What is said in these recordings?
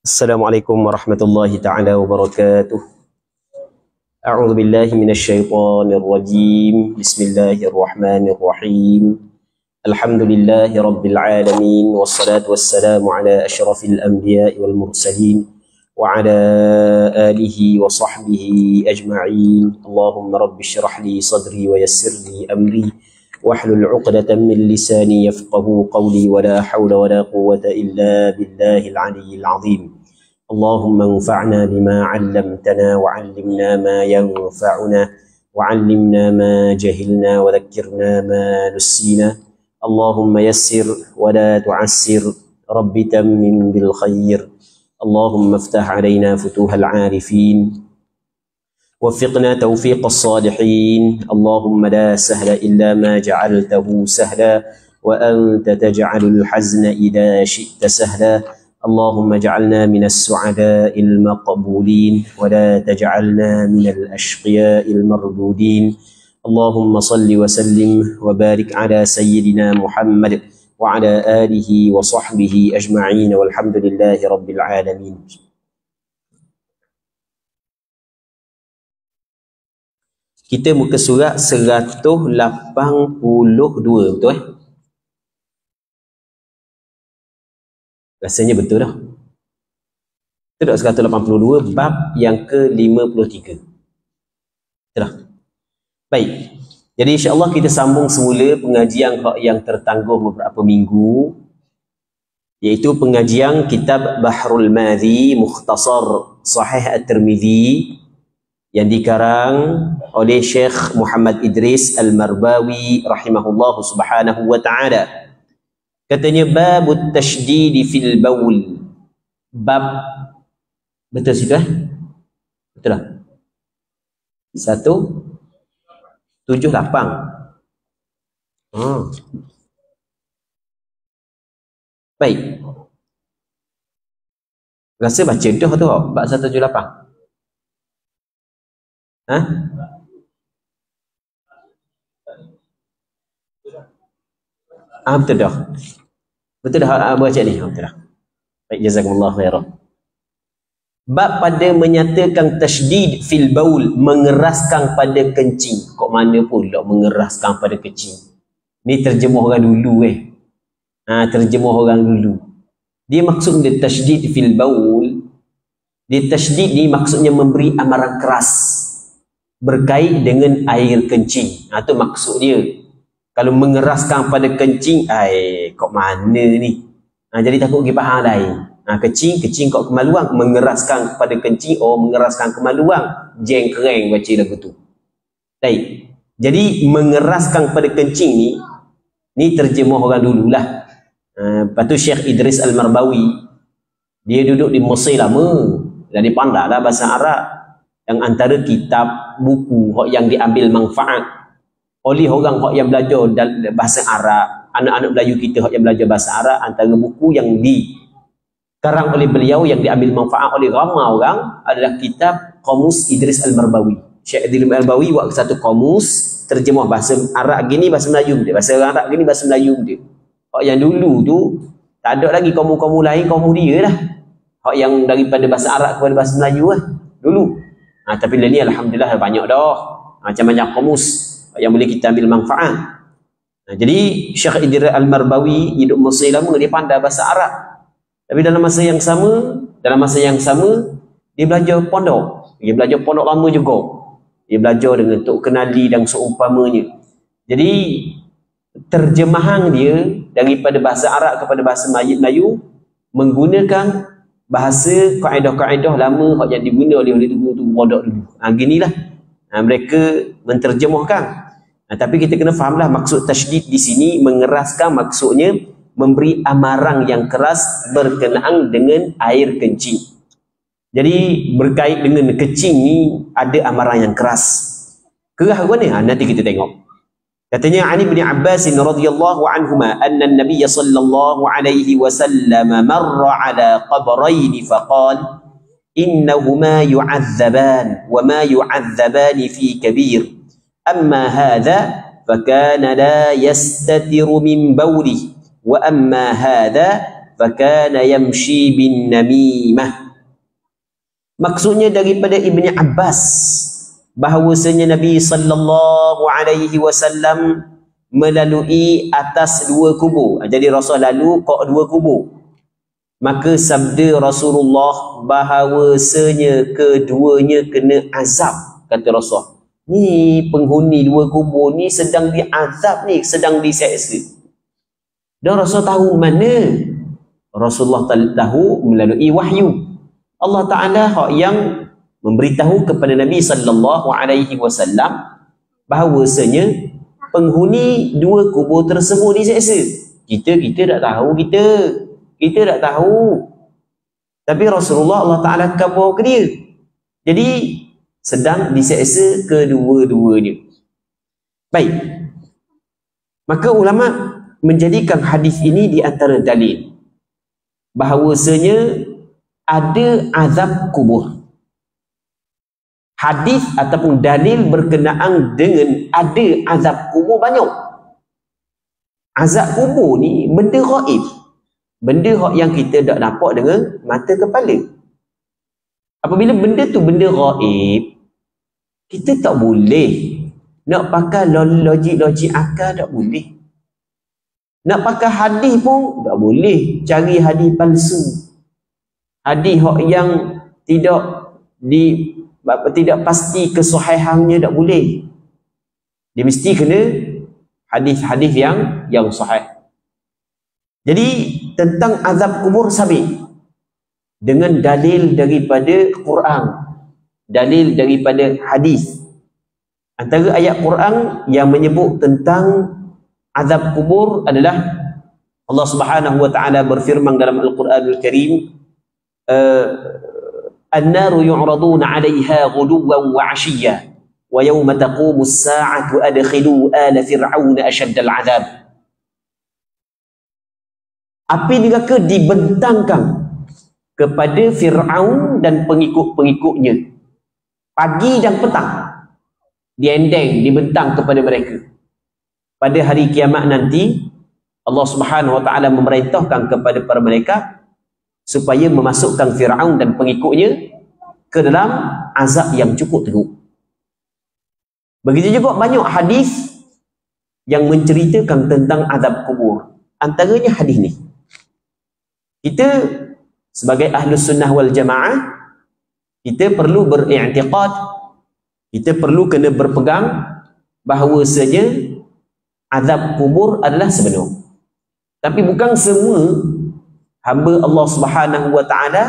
Assalamualaikum warahmatullahi ta'ala wabarakatuh. A'udzu billahi minasyaitonir rajim. Bismillahirrahmanirrahim. Alhamdulillahi rabbil alamin wassalatu wassalamu ala asyrafil anbiya'i wal mursalin wa ala alihi wa sahbihi ajma'in. Allahumma rabbi shrah li sadri wa yassir li amri wahlul 'uqdatam min lisani yafqahu qawli wa la hawla wa la quwwata illa billahil 'aliyyil 'azim. Allahumma anfa'na bima 'allamtana wa 'allimna ma yanfa'una wa 'allimna ma jahilna wa dhakkirna ma nussina. Allahumma yassir wa la tu'assir, rabbi tammim bil khair. Allahumma iftah 'alaina futuhal 'arifin. وفقنا توفيق الصالحين. اللهم لا سهل إلا ما جعلته سهلا وأنت تجعل الحزن إذا شئت سهلا. اللهم اجعلنا من السعداء المقبولين ولا تجعلنا من الأشقياء المردودين. اللهم صل وسلم وبارك على سيدنا محمد وعلى آله وصحبه أجمعين والحمد لله رب العالمين. Kita muka surat 182, betul eh? Rasanya betul dah. Betul tak 182 bab yang ke-53. Betul dah. Baik. Jadi insya-Allah kita sambung semula pengajian yang tertangguh beberapa minggu, iaitu pengajian kitab Bahrul Madhi Mukhtasar Sahih At-Tirmidzi yang dikarang oleh Syekh Muhammad Idris Al-Marbawi rahimahullah subhanahu wa ta'ala. Katanya babut tashdid fil baul. Bab, betul situ eh? Betul lah. 178. Baik. Rasa baca dah tu bab 178. Ha? Betul dah. Betul dah baca ni. Betul dah. Baik, jazakumullah khairan. Bab pada menyatakan tasydid fil baul, mengeraskan pada kencing. Kok mana pula mengeraskan pada kencing? Ni terjemah orang dulu terjemah orang dulu. Dia maksud dia tasydid fil baul. Dia tasydid ni maksudnya memberi amaran keras berkait dengan air kencing. Itu maksud dia. Kalau mengeraskan pada kencing, kok mana ni? Jadi takut pergi faham lain. Kencing kok kemaluan. Mengeraskan pada kencing, mengeraskan kemaluan. Jeng kereng baca lagu tu. Baik. Jadi mengeraskan pada kencing ni terjemah orang dululah. Lepas tu Syekh Idris Al-Marbawi, dia duduk di Mesir lama. Dan dia pandai lah bahasa Arab. Yang antara kitab, buku yang diambil manfaat oleh orang yang belajar bahasa Arab, anak-anak Melayu kita yang belajar bahasa Arab, antara buku yang dikarang oleh beliau yang diambil manfaat oleh ramai orang adalah kitab Qamus Idris Al-Marbawi. Syekh Idris Al-Marbawi buat satu qamus terjemah bahasa Arab gini, bahasa Melayu dia, bahasa Arab gini, bahasa Melayu dia. Yang dulu tu tak ada lagi kaum lain, kaum dia lah. Yang daripada bahasa Arab kepada bahasa Melayu lah dulu. Tapi ni alhamdulillah banyak dah. Macam-macam qamus yang boleh kita ambil manfaat. Jadi Syekh Idris Al-Marbawi hidup Mesir lama, dia pandai bahasa Arab. Tapi dalam masa yang sama dia belajar pondok. Dia belajar pondok lama juga. Dia belajar dengan Tok Kenali dan seumpamanya. Jadi terjemahan dia daripada bahasa Arab kepada bahasa Melayu menggunakan bahasa kaedah-kaedah lama yang diguna oleh guru-guru pondok dulu. Ginilah mereka menterjemahkan. Tapi kita kena fahamlah maksud tasydid di sini, mengeraskan maksudnya memberi amaran yang keras berkenaan dengan air kencing. Jadi berkait dengan kencing ni ada amaran yang keras. Keras ke mana? Nanti kita tengok. Katanya Ali bin Abbas radhiyallahu anhuma anna an-nabiy sallallahu alaihi wasallam marra ala qabrayn faqala innahuma yu'adzaban wa ma yu'adzaban fi kabir amma hadha fakana la yastatiru min bawlihi wa amma hadha fakana yamshi bin namimah. Maksudnya daripada Ibni Abbas bahawasanya Nabi sallallahu alaihi wasallam melalui atas dua kubur. Jadi Rasul lalu kok dua kubur. Maka sabda Rasulullah bahawasanya keduanya kena azab, kata Rasul. Ni penghuni dua kubur ni sedang diazab ni, sedang diseksa. Dan Rasul tahu mana? Rasulullah tahu melalui wahyu. Allah Ta'ala yang memberitahu kepada Nabi sallallahu alaihi wasallam bahawasanya penghuni dua kubur tersebut diseksa. Kita tak tahu, kita tak tahu. Tapi Rasulullah, Allah Ta'ala khabar ke dia. Jadi sedang diseksa kedua-duanya. Baik. Maka ulama menjadikan hadis ini di antara dalil bahawasanya ada azab kubur. Hadis ataupun dalil berkenaan dengan ada azab kubur banyak. Azab kubur ni benda gaib. Benda yang kita tak nampak dengan mata kepala. Apabila benda tu benda gaib, kita tak boleh nak pakai logik akal, tak boleh. Nak pakai hadis pun tak boleh. Cari hadis palsu. Hadis yang tidak pasti kesahihannya, tak boleh. Dia mesti kena hadis-hadis yang sahih. Jadi tentang azab kubur sabit dengan dalil daripada Quran, dalil daripada hadis. Antara ayat Quran yang menyebut tentang azab kubur adalah Allah Subhanahu wa taala berfirman dalam Al-Quranul Karim, "An-naru yu'raduna 'alayha ghuduwan wa 'ashiyya wa yawma taqumu as-sa'atu adkhilu ala fir'auna ashadda al-'adhab." Api neraka dibentangkan kepada Fir'aun dan pengikut-pengikutnya pagi dan petang, diendeng, dibentang kepada mereka. Pada hari kiamat nanti Allah Subhanahu wa taala memerintahkan kepada para malaikat supaya memasukkan Fir'aun dan pengikutnya ke dalam azab yang cukup teruk. Begitu juga banyak hadis yang menceritakan tentang azab kubur. Antaranya hadis ni. Kita sebagai Ahlus Sunnah wal Jamaah, kita perlu beriktikad, kita perlu kena berpegang bahawasanya azab kubur adalah sebenar. Tapi bukan semua hamba Allah Subhanahu wa taala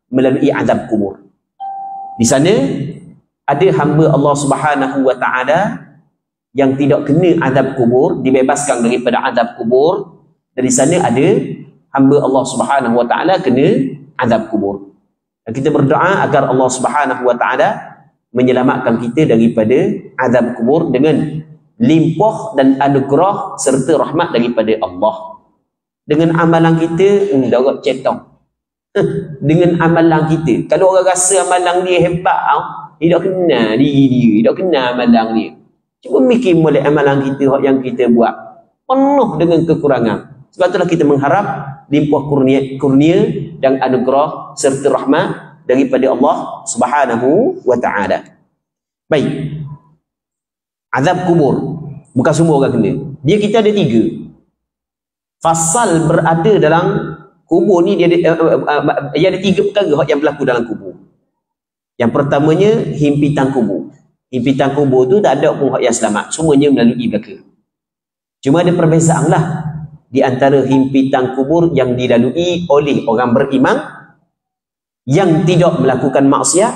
melalui azab kubur. Di sana ada hamba Allah Subhanahu wa taala yang tidak kena azab kubur, dibebaskan daripada azab kubur. Dari sana ada hamba Allah Subhanahu wa taala kena azab kubur. Dan kita berdoa agar Allah Subhanahu wa taala menyelamatkan kita daripada azab kubur dengan limpah dan anugerah serta rahmat daripada Allah. Dengan amalan kita darat cetong. Dengan amalan kita. Kalau orang rasa amalan dia hebat, dia tak kenal diri dia, dia tak kenal amalan dia. Cuba mikir molek amalan kita yang kita buat penuh dengan kekurangan. Sebab itulah kita mengharap limpah kurnia dan anugerah serta rahmat daripada Allah Subhanahu wa taala. Baik. Azab kubur bukan semua orang kena. Dia kita ada 3. Fasal berada dalam kubur ni dia ada 3 perkara yang berlaku dalam kubur. Yang pertamanya himpitan kubur. Himpitan kubur tu tak ada pun yang selamat, semuanya melalui belaka. Cuma ada perbezaan lah di antara himpitan kubur yang dilalui oleh orang beriman yang tidak melakukan maksiat,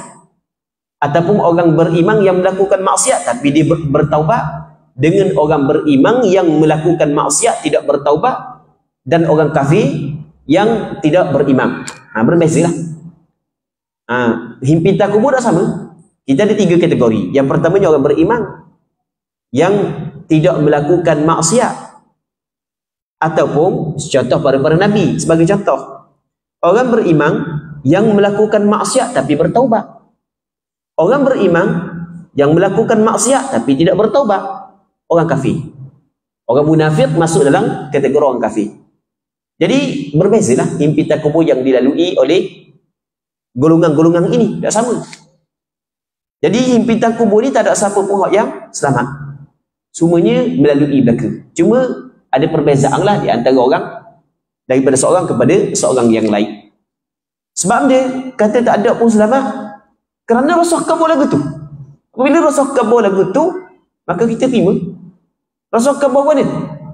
ataupun orang beriman yang melakukan maksiat tapi dia bertaubat, dengan orang beriman yang melakukan maksiat tidak bertaubat, dan orang kafir yang tidak beriman. Berbeza lah. Himpitan kubur dah sama. Kita ada 3 kategori. Yang pertamanya orang beriman yang tidak melakukan maksiat, ataupun contoh para nabi sebagai contoh. Orang beriman yang melakukan maksiat tapi bertaubat. Orang beriman yang melakukan maksiat tapi tidak bertaubat, orang kafir. Orang munafik masuk dalam kategori orang kafir. Jadi berbezalah himpitan kubur yang dilalui oleh golongan-golongan ini, tak sama. Jadi himpitan kubur ni tak ada siapa pun yang selamat. Semuanya melalui belaka. Cuma ada perbezaan lah di antara orang daripada seorang kepada seorang yang lain. Sebab dia kata tak ada pun selamat kerana Rasul kabur lagu tu. Apabila Rasul kabur lagu tu, maka kita terima. Rasul kabur mana?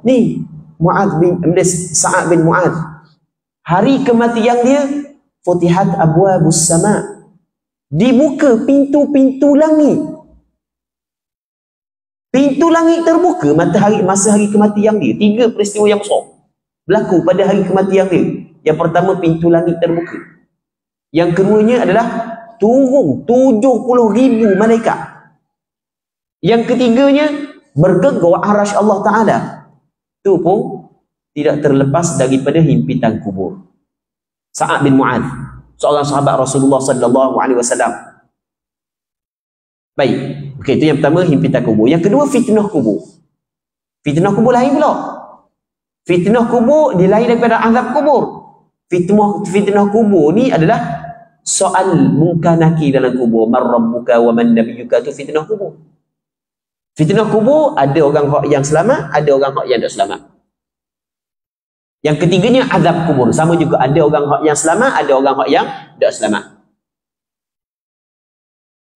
Ni Sa'ad bin Mu'ad. Hari kematian dia, futihat abwabus sama', dibuka pintu-pintu langit. Pintu langit terbuka masa hari kematian dia. 3 peristiwa yang besar berlaku pada hari kematian dia. Yang pertama, pintu langit terbuka. Yang keduanya adalah turun 70,000 malaikat. Yang ketiganya, bergegar arasy Allah Ta'ala. Itu pun tidak terlepas daripada himpitan kubur. Sa'ad bin Mu'ad, seorang sahabat Rasulullah sallallahu alaihi wasallam. Baik, okey, itu yang pertama, himpitan kubur. Yang kedua, fitnah kubur. Fitnah kubur lain pula. Fitnah kubur dia lain daripada azab kubur. Fitnah kubur ni adalah soal munkar nakir dalam kubur. Man rabbuka wa man nabiyyuka, itu fitnah kubur. Fitnah kubur, ada orang hak yang selamat, ada orang hak yang tak selamat. Yang ketiganya, azab kubur. Sama juga, ada orang hak yang selamat, ada orang hak yang tak selamat.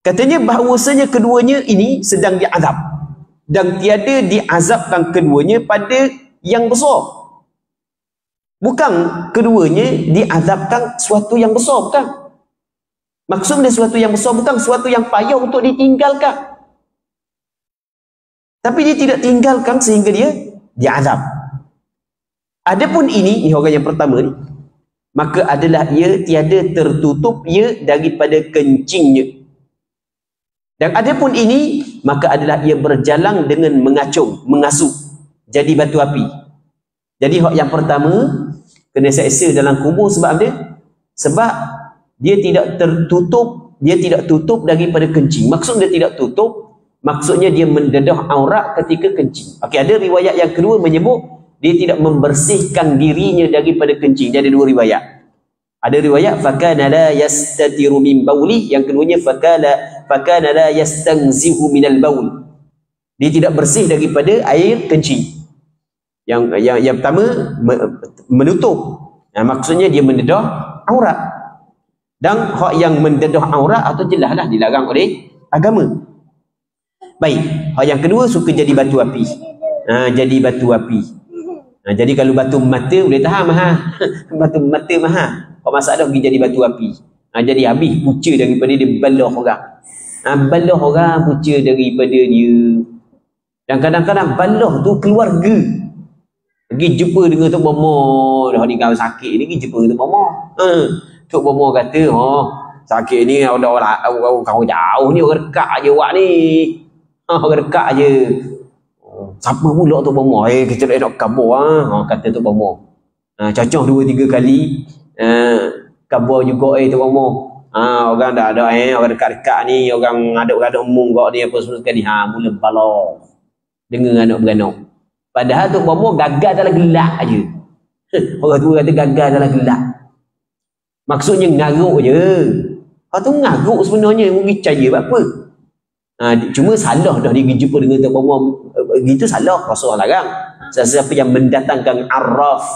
Katanya bahawasanya keduanya ini sedang diazab. Dan tiada diazabkan keduanya pada yang besar. Bukan keduanya diazabkan suatu yang besar, bukan. Maksudnya suatu yang besar bukan suatu yang payah untuk ditinggalkan. Tapi dia tidak tinggalkan sehingga dia diazab. Adapun ini orang yang pertama ni, maka adalah ia tiada tertutup ia daripada kencingnya. Dan adapun ini, maka adalah ia berjalan dengan mengacung, mengasuh, jadi batu api. Jadi hak yang pertama kena seksa dalam kubur. Sebab dia, sebab dia tidak tertutup, dia tidak tutup daripada kencing. Maksud dia tidak tutup, maksudnya dia mendedah aurat ketika kencing. Okey, ada riwayat yang kedua menyebut dia tidak membersihkan dirinya daripada kencing. Dia ada 2 riwayat. Ada riwayat fakana la yastatiru min bauli, yang keduanya fakana la yastanzihu minal baul. Dia tidak bersih daripada air kencing. Yang pertama menutup. Maksudnya dia mendedah aurat. Dan hak yang mendedah aurat atau jelaslah dilarang oleh agama. Baik, hak yang kedua suka jadi batu api. Jadi batu api. Jadi kalau batu mata boleh tahan mahal. Batu mata mahal. Hak masalah pergi jadi batu api. Jadi habis punca daripada dia, balah orang. Balah orang punca daripada dia. Dan kadang-kadang balah tu keluarga. Pergi jumpa dengan Tok Bomo. Dah ni kau sakit ni, pergi jumpa Tok Bomo. Tok Bomo kata, sakit ni ada orang kau jauh ni, orang dekat aje awak ni. Orang dekat aje. Siapa pula Tok Bomo? Kita nak kabur kata Tok Bomo. Cocok 2-3 kali. Kabur juga Tok Bomo. Orang dah ada orang dekat-dekat ni, orang ngaduk-ngaduk mung kau ni apa semua sekali. Mula bala. Dengar anak beranak. Padahal Tok Bomo gagal dalam gelak aje. Orang tua kata gagal dalam gelak. Maksudnya ngaruk je. Hak tu ngaruk sebenarnya, mungkin percaya apa. Cuma salah dah dia jumpa dengan Tok Bomo gitu, salah. Rasulullah larang. Siapa yang mendatangkan arraf,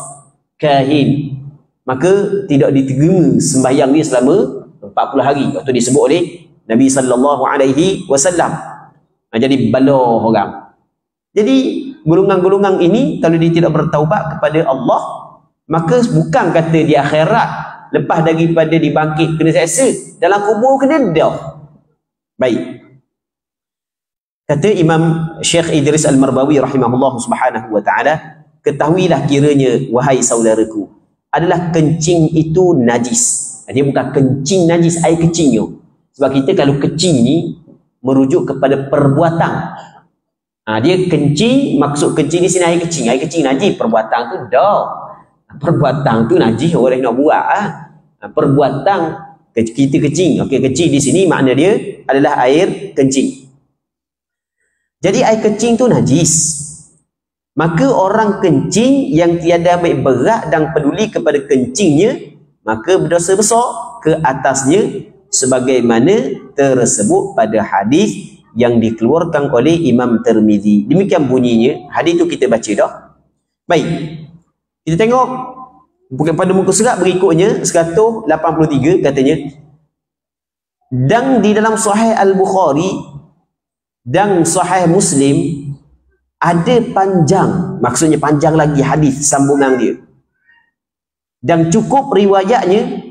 kahin, maka tidak diterima sembahyang dia selama 40 hari. Waktu disebut oleh Nabi sallallahu alaihi wasallam. Jadi bala orang. Jadi golongan-golongan ini kalau dia tidak bertaubat kepada Allah, maka bukan kata di akhirat lepas daripada dibangkit kena seksa, dalam kubur kena dah. Baik. Kata Imam Syekh Idris Al-Marbawi rahimahullah subhanahu wa ta'ala, ketahuilah kiranya wahai saudaraku, adalah kencing itu najis. Dia bukan kencing najis, air kencingnya. Sebab kita kalau kencing ni merujuk kepada perbuatan. Dia kencing, maksud kencing di sini air kencing. Air kencing najis, perbuatan tu dah. Perbuatan tu najis orang nak buat. Perbuatan kita kencing. Okey, kencing di sini makna dia adalah air kencing. Jadi air kencing tu najis. maka orang kencing yang tiada ambil berat dan peduli kepada kencingnya, maka berdosa besar ke atasnya, sebagaimana tersebut pada hadis yang dikeluarkan oleh Imam Tirmizi. Demikian bunyinya. Hadis itu kita baca dah. Baik, kita tengok pada muka surat berikutnya 183 katanya, dan di dalam Sahih Al-Bukhari dan Sahih Muslim ada panjang, maksudnya panjang lagi hadis sambungan dia, dan cukup riwayatnya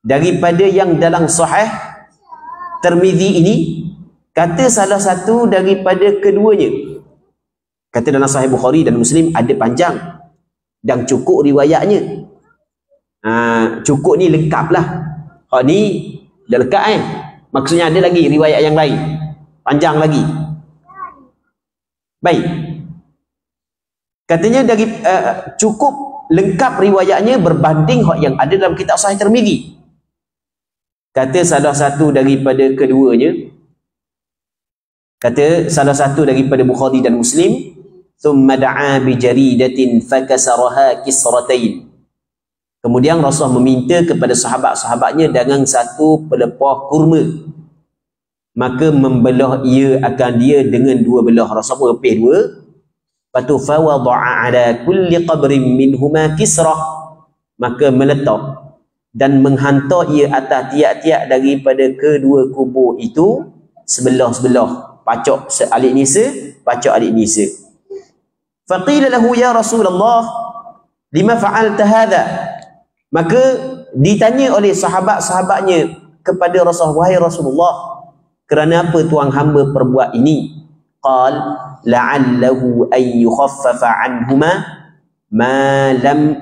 daripada yang dalam Sahih Tirmizi ini. Kata salah satu daripada keduanya, kata dalam Sahih Bukhari dan Muslim ada panjang dan cukup riwayatnya. Cukup ni lengkap lah. Hak ni dah lengkap kan? Maksudnya ada lagi riwayat yang lain, panjang lagi. Baik, katanya dari cukup lengkap riwayatnya berbanding hak yang ada dalam kitab Sahih Tirmizi. Kata salah satu daripada keduanya, kata salah satu daripada Bukhari dan Muslim, thumma da'a bi jaridatin fakasaraha kisratain. Kemudian Rasulullah meminta kepada sahabat-sahabatnya dengan satu pelepah kurma, maka membelah ia akan dia dengan dua belah. Rasulullah berpih dua. Patu fa wada'a ala kulli qabrin minhuma kisrah, maka meletak dan menghantar ia atas tiap-tiap daripada kedua kubur itu sebelah-sebelah. Pacok alik nisa, pacok alik nisa. Faqila lahu ya Rasulullah, lima fa'alta hadha? Maka ditanya oleh sahabat-sahabatnya kepada Rasulullah, wahai Rasulullah, kerana apa tuan hamba perbuat ini? Qal la'allahu an yukhaffafa anhuma ma lam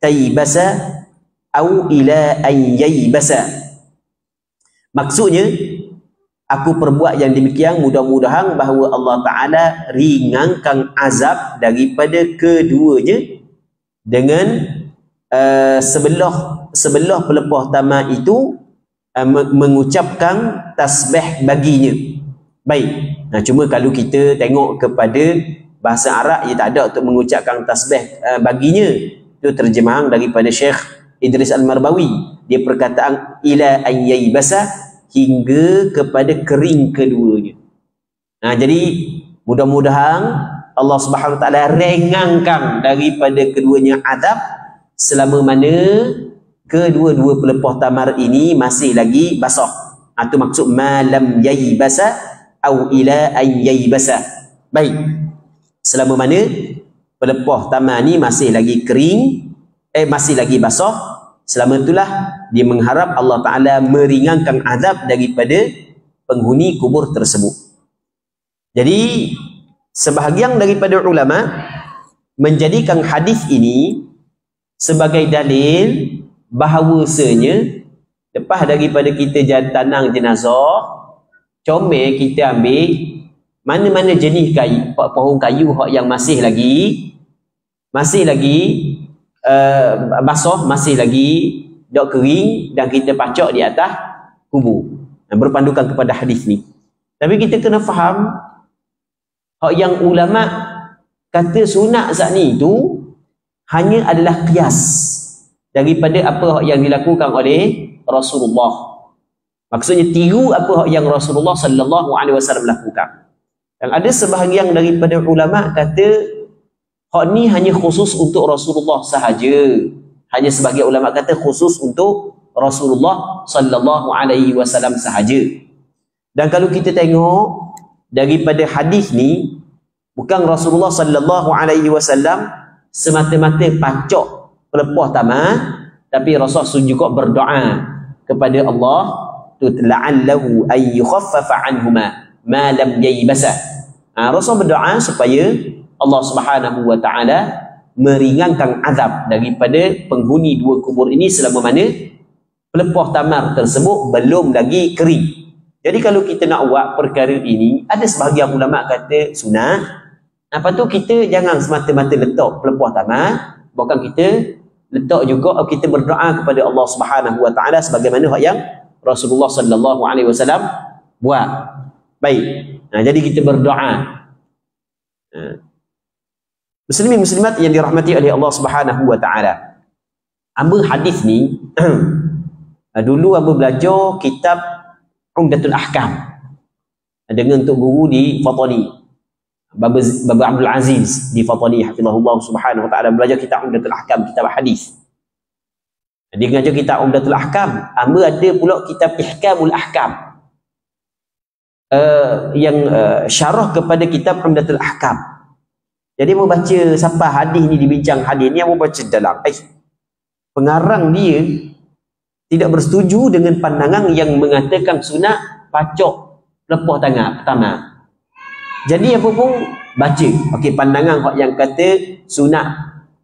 taybasa au ila an yaybasa. Maksudnya, aku perbuat yang demikian mudah-mudahan bahawa Allah Ta'ala ringankan azab daripada keduanya dengan sebelah pelepah tamak itu mengucapkan tasbih baginya. Baik, cuma kalau kita tengok kepada bahasa Arab, ia tak ada untuk mengucapkan tasbih baginya. Itu terjemahan daripada Syekh Idris Al-Marbawi. Dia perkataan ila an yaybasa, hingga kepada kering keduanya. Jadi mudah-mudahan Allah Subhanahu Wa Taala ringankan daripada keduanya azab selama mana kedua-dua pelepah tamar ini masih lagi basah. Itu maksud malam yaybasa au ila an yaybasa. Baik, selama mana pelepah tamar ni masih lagi kering, masih lagi basah, selama itulah dia mengharap Allah Ta'ala meringankan azab daripada penghuni kubur tersebut. Jadi sebahagian daripada ulama menjadikan hadis ini sebagai dalil bahawasanya lepas daripada kita tanang jenazah, comel kita ambil mana-mana jenis kayu, pohon kayu yang masih lagi basah, masih lagi dak kering, dan kita pacak di atas kubur. Berpandukan kepada hadis ni. Tapi kita kena faham hak yang ulama kata sunat saat ni itu hanya adalah qiyas daripada apa yang dilakukan oleh Rasulullah. Maksudnya tiru apa yang Rasulullah sallallahu alaihi wasallam lakukan. Dan ada sebahagian daripada ulama kata hak ni hanya khusus untuk Rasulullah sahaja. Hanya sebagian ulama kata khusus untuk Rasulullah sallallahu alaihi wasallam sahaja. Dan kalau kita tengok daripada hadis ni, bukan Rasulullah sallallahu alaihi wasallam semata-mata pacak pelepah tamar, tapi Rasulullah juga berdoa kepada Allah tu la'allahu ay yukhaffafa anhuma ma lam yaybasa. Rasul berdoa supaya Allah Subhanahu wa taala meringankan azab daripada penghuni dua kubur ini selama mana pelepah tamar tersebut belum lagi kering. Jadi kalau kita nak buat perkara ini, ada sebahagian ulama kata sunat. Apa tu kita jangan semata-mata letak pelepah tamar, bahkan kita letak juga kita berdoa kepada Allah Subhanahu wa taala sebagaimana yang Rasulullah sallallahu alaihi wasallam buat. Baik. Jadi kita berdoa. Muslimin muslimat yang dirahmati oleh Allah Subhanahu wa taala. Amba hadis ni dulu amba belajar kitab Umdatul Ahkam dengan Tok Guru di Fatani. Baba Abdul Aziz di Fatani hafizahullah Subhanahu wa taala belajar kitab Umdatul Ahkam, kitab hadis. Dia mengajar kitab Umdatul Ahkam. Amba ada pula kitab Ihkamul Ahkam. Yang syarah kepada kitab Umdatul Ahkam. Jadi mau baca sampai hadis ni, dibincang hadis ni, mau baca dalam pengarang dia tidak bersetuju dengan pandangan yang mengatakan sunat pacok lepas tangan pertama. Jadi apa pun baca. Okey, pandangan yang kata sunat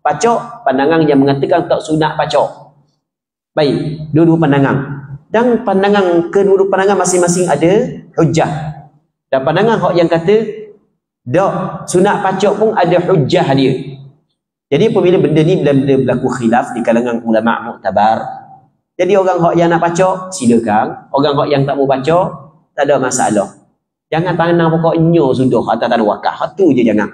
pacok, pandangan yang mengatakan tak sunat pacok. Baik, dua-dua pandangan. Dan pandangan kedua-dua pandangan masing-masing ada hujah. Dan pandangan yang kata dak sunat pacok pun ada hujah dia. Jadi apabila benda ni bila berlaku khilaf di kalangan ulama muktabar, jadi orang yang nak pacok silakan, orang yang tak mau pacok tak ada masalah. Jangan tanam pokoknya sudah atas tanah wakaf, tu je jangan.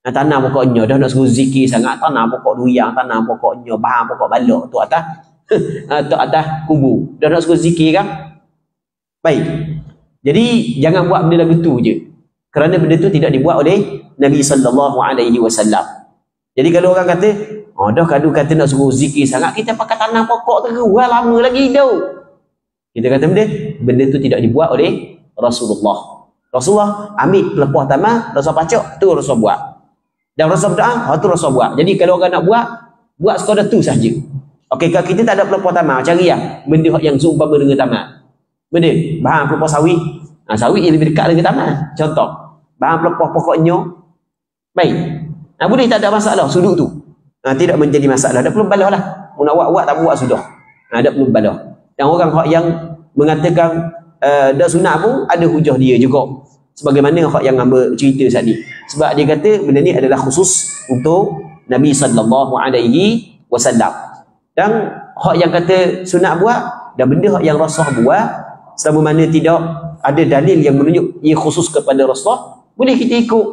Tanam pokoknya dah nak suruh zikir sangat, tanam pokok durian, tanam pokoknya bahan pokok balok tu atas atau atas kubur. Dah nak suruh zikir kan? Baik. Jadi jangan buat benda lagu tu je. Kerana benda tu tidak dibuat oleh Nabi sallallahu alaihi wasallam. Jadi kalau orang kata, oh dah kalau kata nak suruh zikir sangat, kita pakai tanam pokok terus lama lagi dah. Kita kata benda tu tidak dibuat oleh Rasulullah. Rasulullah ambil pelepah tamah, Rasul pacok, tu Rasul buat. Dan Rasul berdoa, tu Rasul buat. Jadi kalau orang nak buat sekadar tu saja. Okey, kalau kita tak ada pelepah tamah, cari benda yang seumpama dengan tamah. Benda bahan pelepah sawit. Sawit yang lebih dekat dengan tamah. Contoh, bahan pelepah pokoknya. Baik. Boleh tak ada masalah sudut tu. Tidak menjadi masalah. Dah perlu balah lah. Nak buat tak buat sudah. Dah perlu balah. Dan orang yang mengatakan dah sunat pun ada hujah dia juga. Sebagaimana yang hamba cerita saat ni. Sebab dia kata benda ni adalah khusus untuk Nabi sallallahu alaihi wasallam. Dan yang kata sunat buat dan benda yang Rasul buat, selama mana tidak ada dalil yang menunjuk ia khusus kepada Rasul, boleh kita ikut.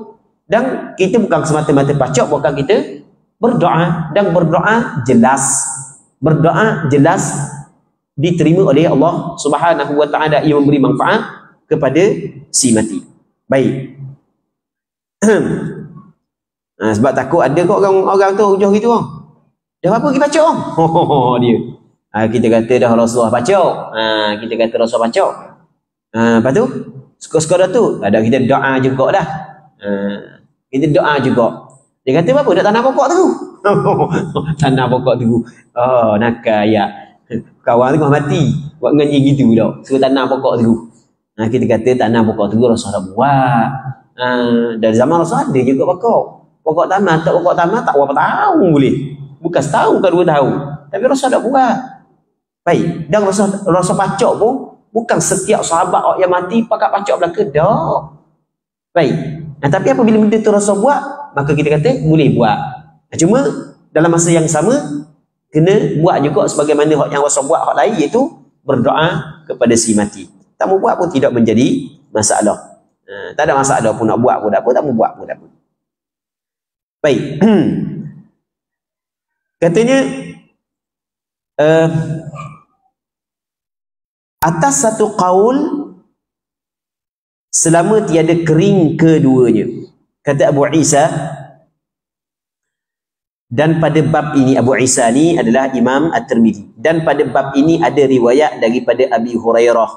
Dan kita bukan semata-mata pacak, bukan kita berdoa. Dan berdoa jelas. Berdoa jelas diterima oleh Allah Subhanahu wa taala, ia memberi manfaat kepada si mati. Baik. Sebab takut ada kok orang tu hujah gitu. Dah apa pergi pacak? Dia. Kita kata dah Rasulullah pacak. Kita kata Rasul pacak. Lepas tu sekadar tu ada kita doa juga dah. Kita doa juga. Dia kata apa? Nak tanam pokok tu. Tanam pokok tu. Nakal ya. Kawan tengah mati buat nganyi gitu dah. Suruh tanam pokok tu. Kita kata tanam pokok tu Rasul dah buat. Dari zaman Rasul ada juga pokok. Pokok taman, tak pokok taman tak berapa tahun boleh. Bukan setahun ke 2 tahun. Tapi Rasul dah buat. Baik. Dan Rasul pacak pun bukan setiap sahabat yang mati pakai pacak belaka dah. Baik. Tapi apabila benda tu Rasul buat, maka kita kata boleh buat. Cuma dalam masa yang sama kena buat juga sebagaimana yang Rasul buat hak lain, iaitu berdoa kepada si mati. Tak mau buat pun tidak menjadi masalah. Tak ada masalah pun nak buat pun tak apa, tak mau buat pun tak apa. Baik. Katanya atas satu qaul selama tiada kering keduanya. Kata Abu Isa, dan pada bab ini, Abu Isa ni adalah Imam At-Tirmidzi, dan pada bab ini ada riwayat daripada Abi Hurairah,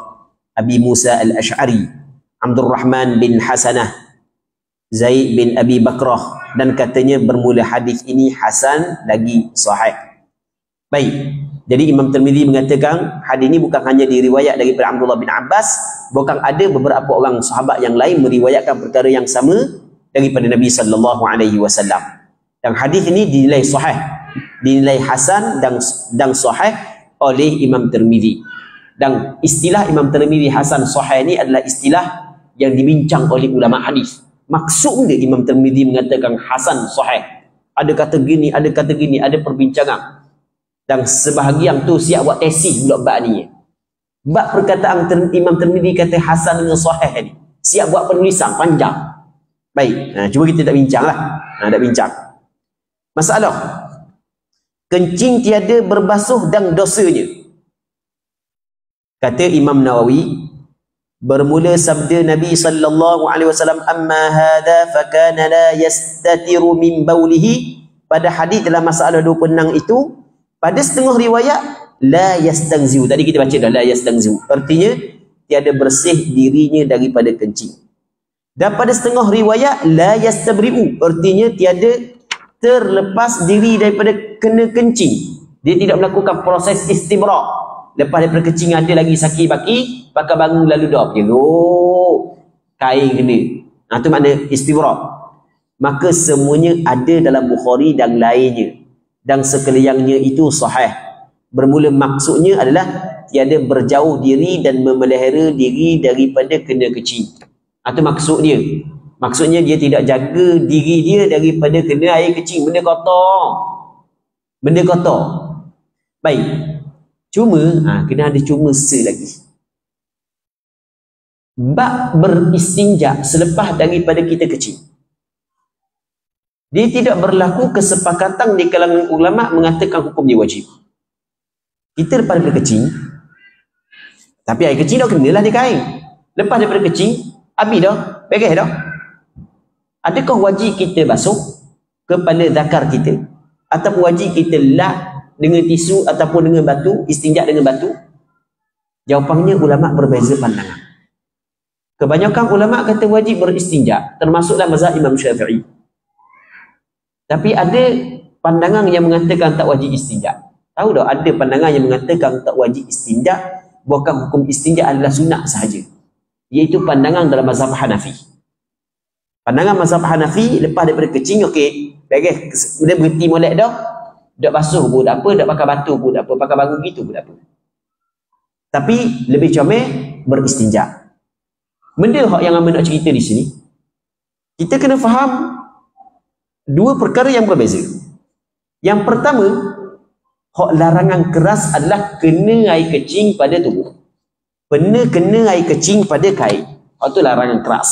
Abi Musa Al-Ash'ari, Abdul Rahman bin Hasanah, Zaid bin Abi Bakrah, dan katanya bermula hadis ini hasan lagi sahih. Baik. Jadi Imam Tirmidzi mengatakan hadis ini bukan hanya diriwayat daripada Abdullah bin Abbas, bahkan ada beberapa orang sahabat yang lain meriwayatkan perkara yang sama daripada Nabi sallallahu alaihi wasallam. Dan hadis ini dinilai sahih, dinilai hasan dan sahih oleh Imam Tirmidzi. Dan istilah Imam Tirmidzi hasan sahih ini adalah istilah yang dibincang oleh ulama hadis. Maksud dia Imam Tirmidzi mengatakan hasan sahih. Ada kata gini, ada kata gini, ada perbincangan. Dan sebahagian tu siap buat tesis pula bab ni. Bab perkataan Imam Tirmidzi kata hasan dengan sahih ni, siap buat penulisan panjang. Baik, cuba kita tak bincang lah. Tak bincang. Masalah kencing tiada berbasuh dan dosanya. Kata Imam Nawawi, bermula sabda Nabi sallallahu alaihi wasallam, amma hadha fakana la yastatiru min baulihi. Pada hadis dalam masalah 26 itu, pada setengah riwayat la yastangziu. Tadi kita baca dah la yastangziu. Artinya tiada bersih dirinya daripada kencing. Dan pada setengah riwayat la yastabri'u. Artinya tiada terlepas diri daripada kena kencing. Dia tidak melakukan proses istibra'. Lepas daripada kencing ada lagi sakit baki, pakai bangun lalu dah je. Oh, kain kena. Itu makna istibra'. Maka semuanya ada dalam Bukhari dan lainnya. Dan sekaliannya itu sahih. Bermula maksudnya adalah tiada berjauh diri dan memelihara diri daripada kena kencing. Itu maksudnya. Maksudnya dia tidak jaga diri dia daripada kena air kecil. Benda kotor. Benda kotor. Baik. Cuma, kena ada cuma lagi. Bab beristinja selepas daripada kita kecil. Dia tidak berlaku kesepakatan di kalangan ulama mengatakan hukum dia wajib. Kita lepas daripada kecil, tapi air kecil dah kenalah dia kain. Lepas daripada kecil, habis dah, beres dah. Adakah wajib kita basuh kepada zakar kita? Ataupun wajib kita lap dengan tisu ataupun dengan batu, istinja dengan batu? Jawapannya ulama berbeza pandangan. Kebanyakan ulama kata wajib beristinja, termasuklah mazhab Imam Syafi'i. Tapi ada pandangan yang mengatakan tak wajib istinja. Tahu tak, ada pandangan yang mengatakan tak wajib istinja, bukan hukum istinja adalah sunat sahaja. Iaitu pandangan dalam mazhab Hanafi. Pandangan mazhab Hanafi, lepas daripada kecing, okey, beres, dia berhenti molek dah, tak basuh pun tak apa, tak pakai batu pun tak apa, pakai bangun gitu pun tak apa. Tapi lebih comel beristinja. Benda yang Amin nak cerita di sini, kita kena faham dua perkara yang berbeza. Yang pertama, hak larangan keras adalah kena air kecing pada tubuh. Kena air kecing pada kain. Itu larangan keras.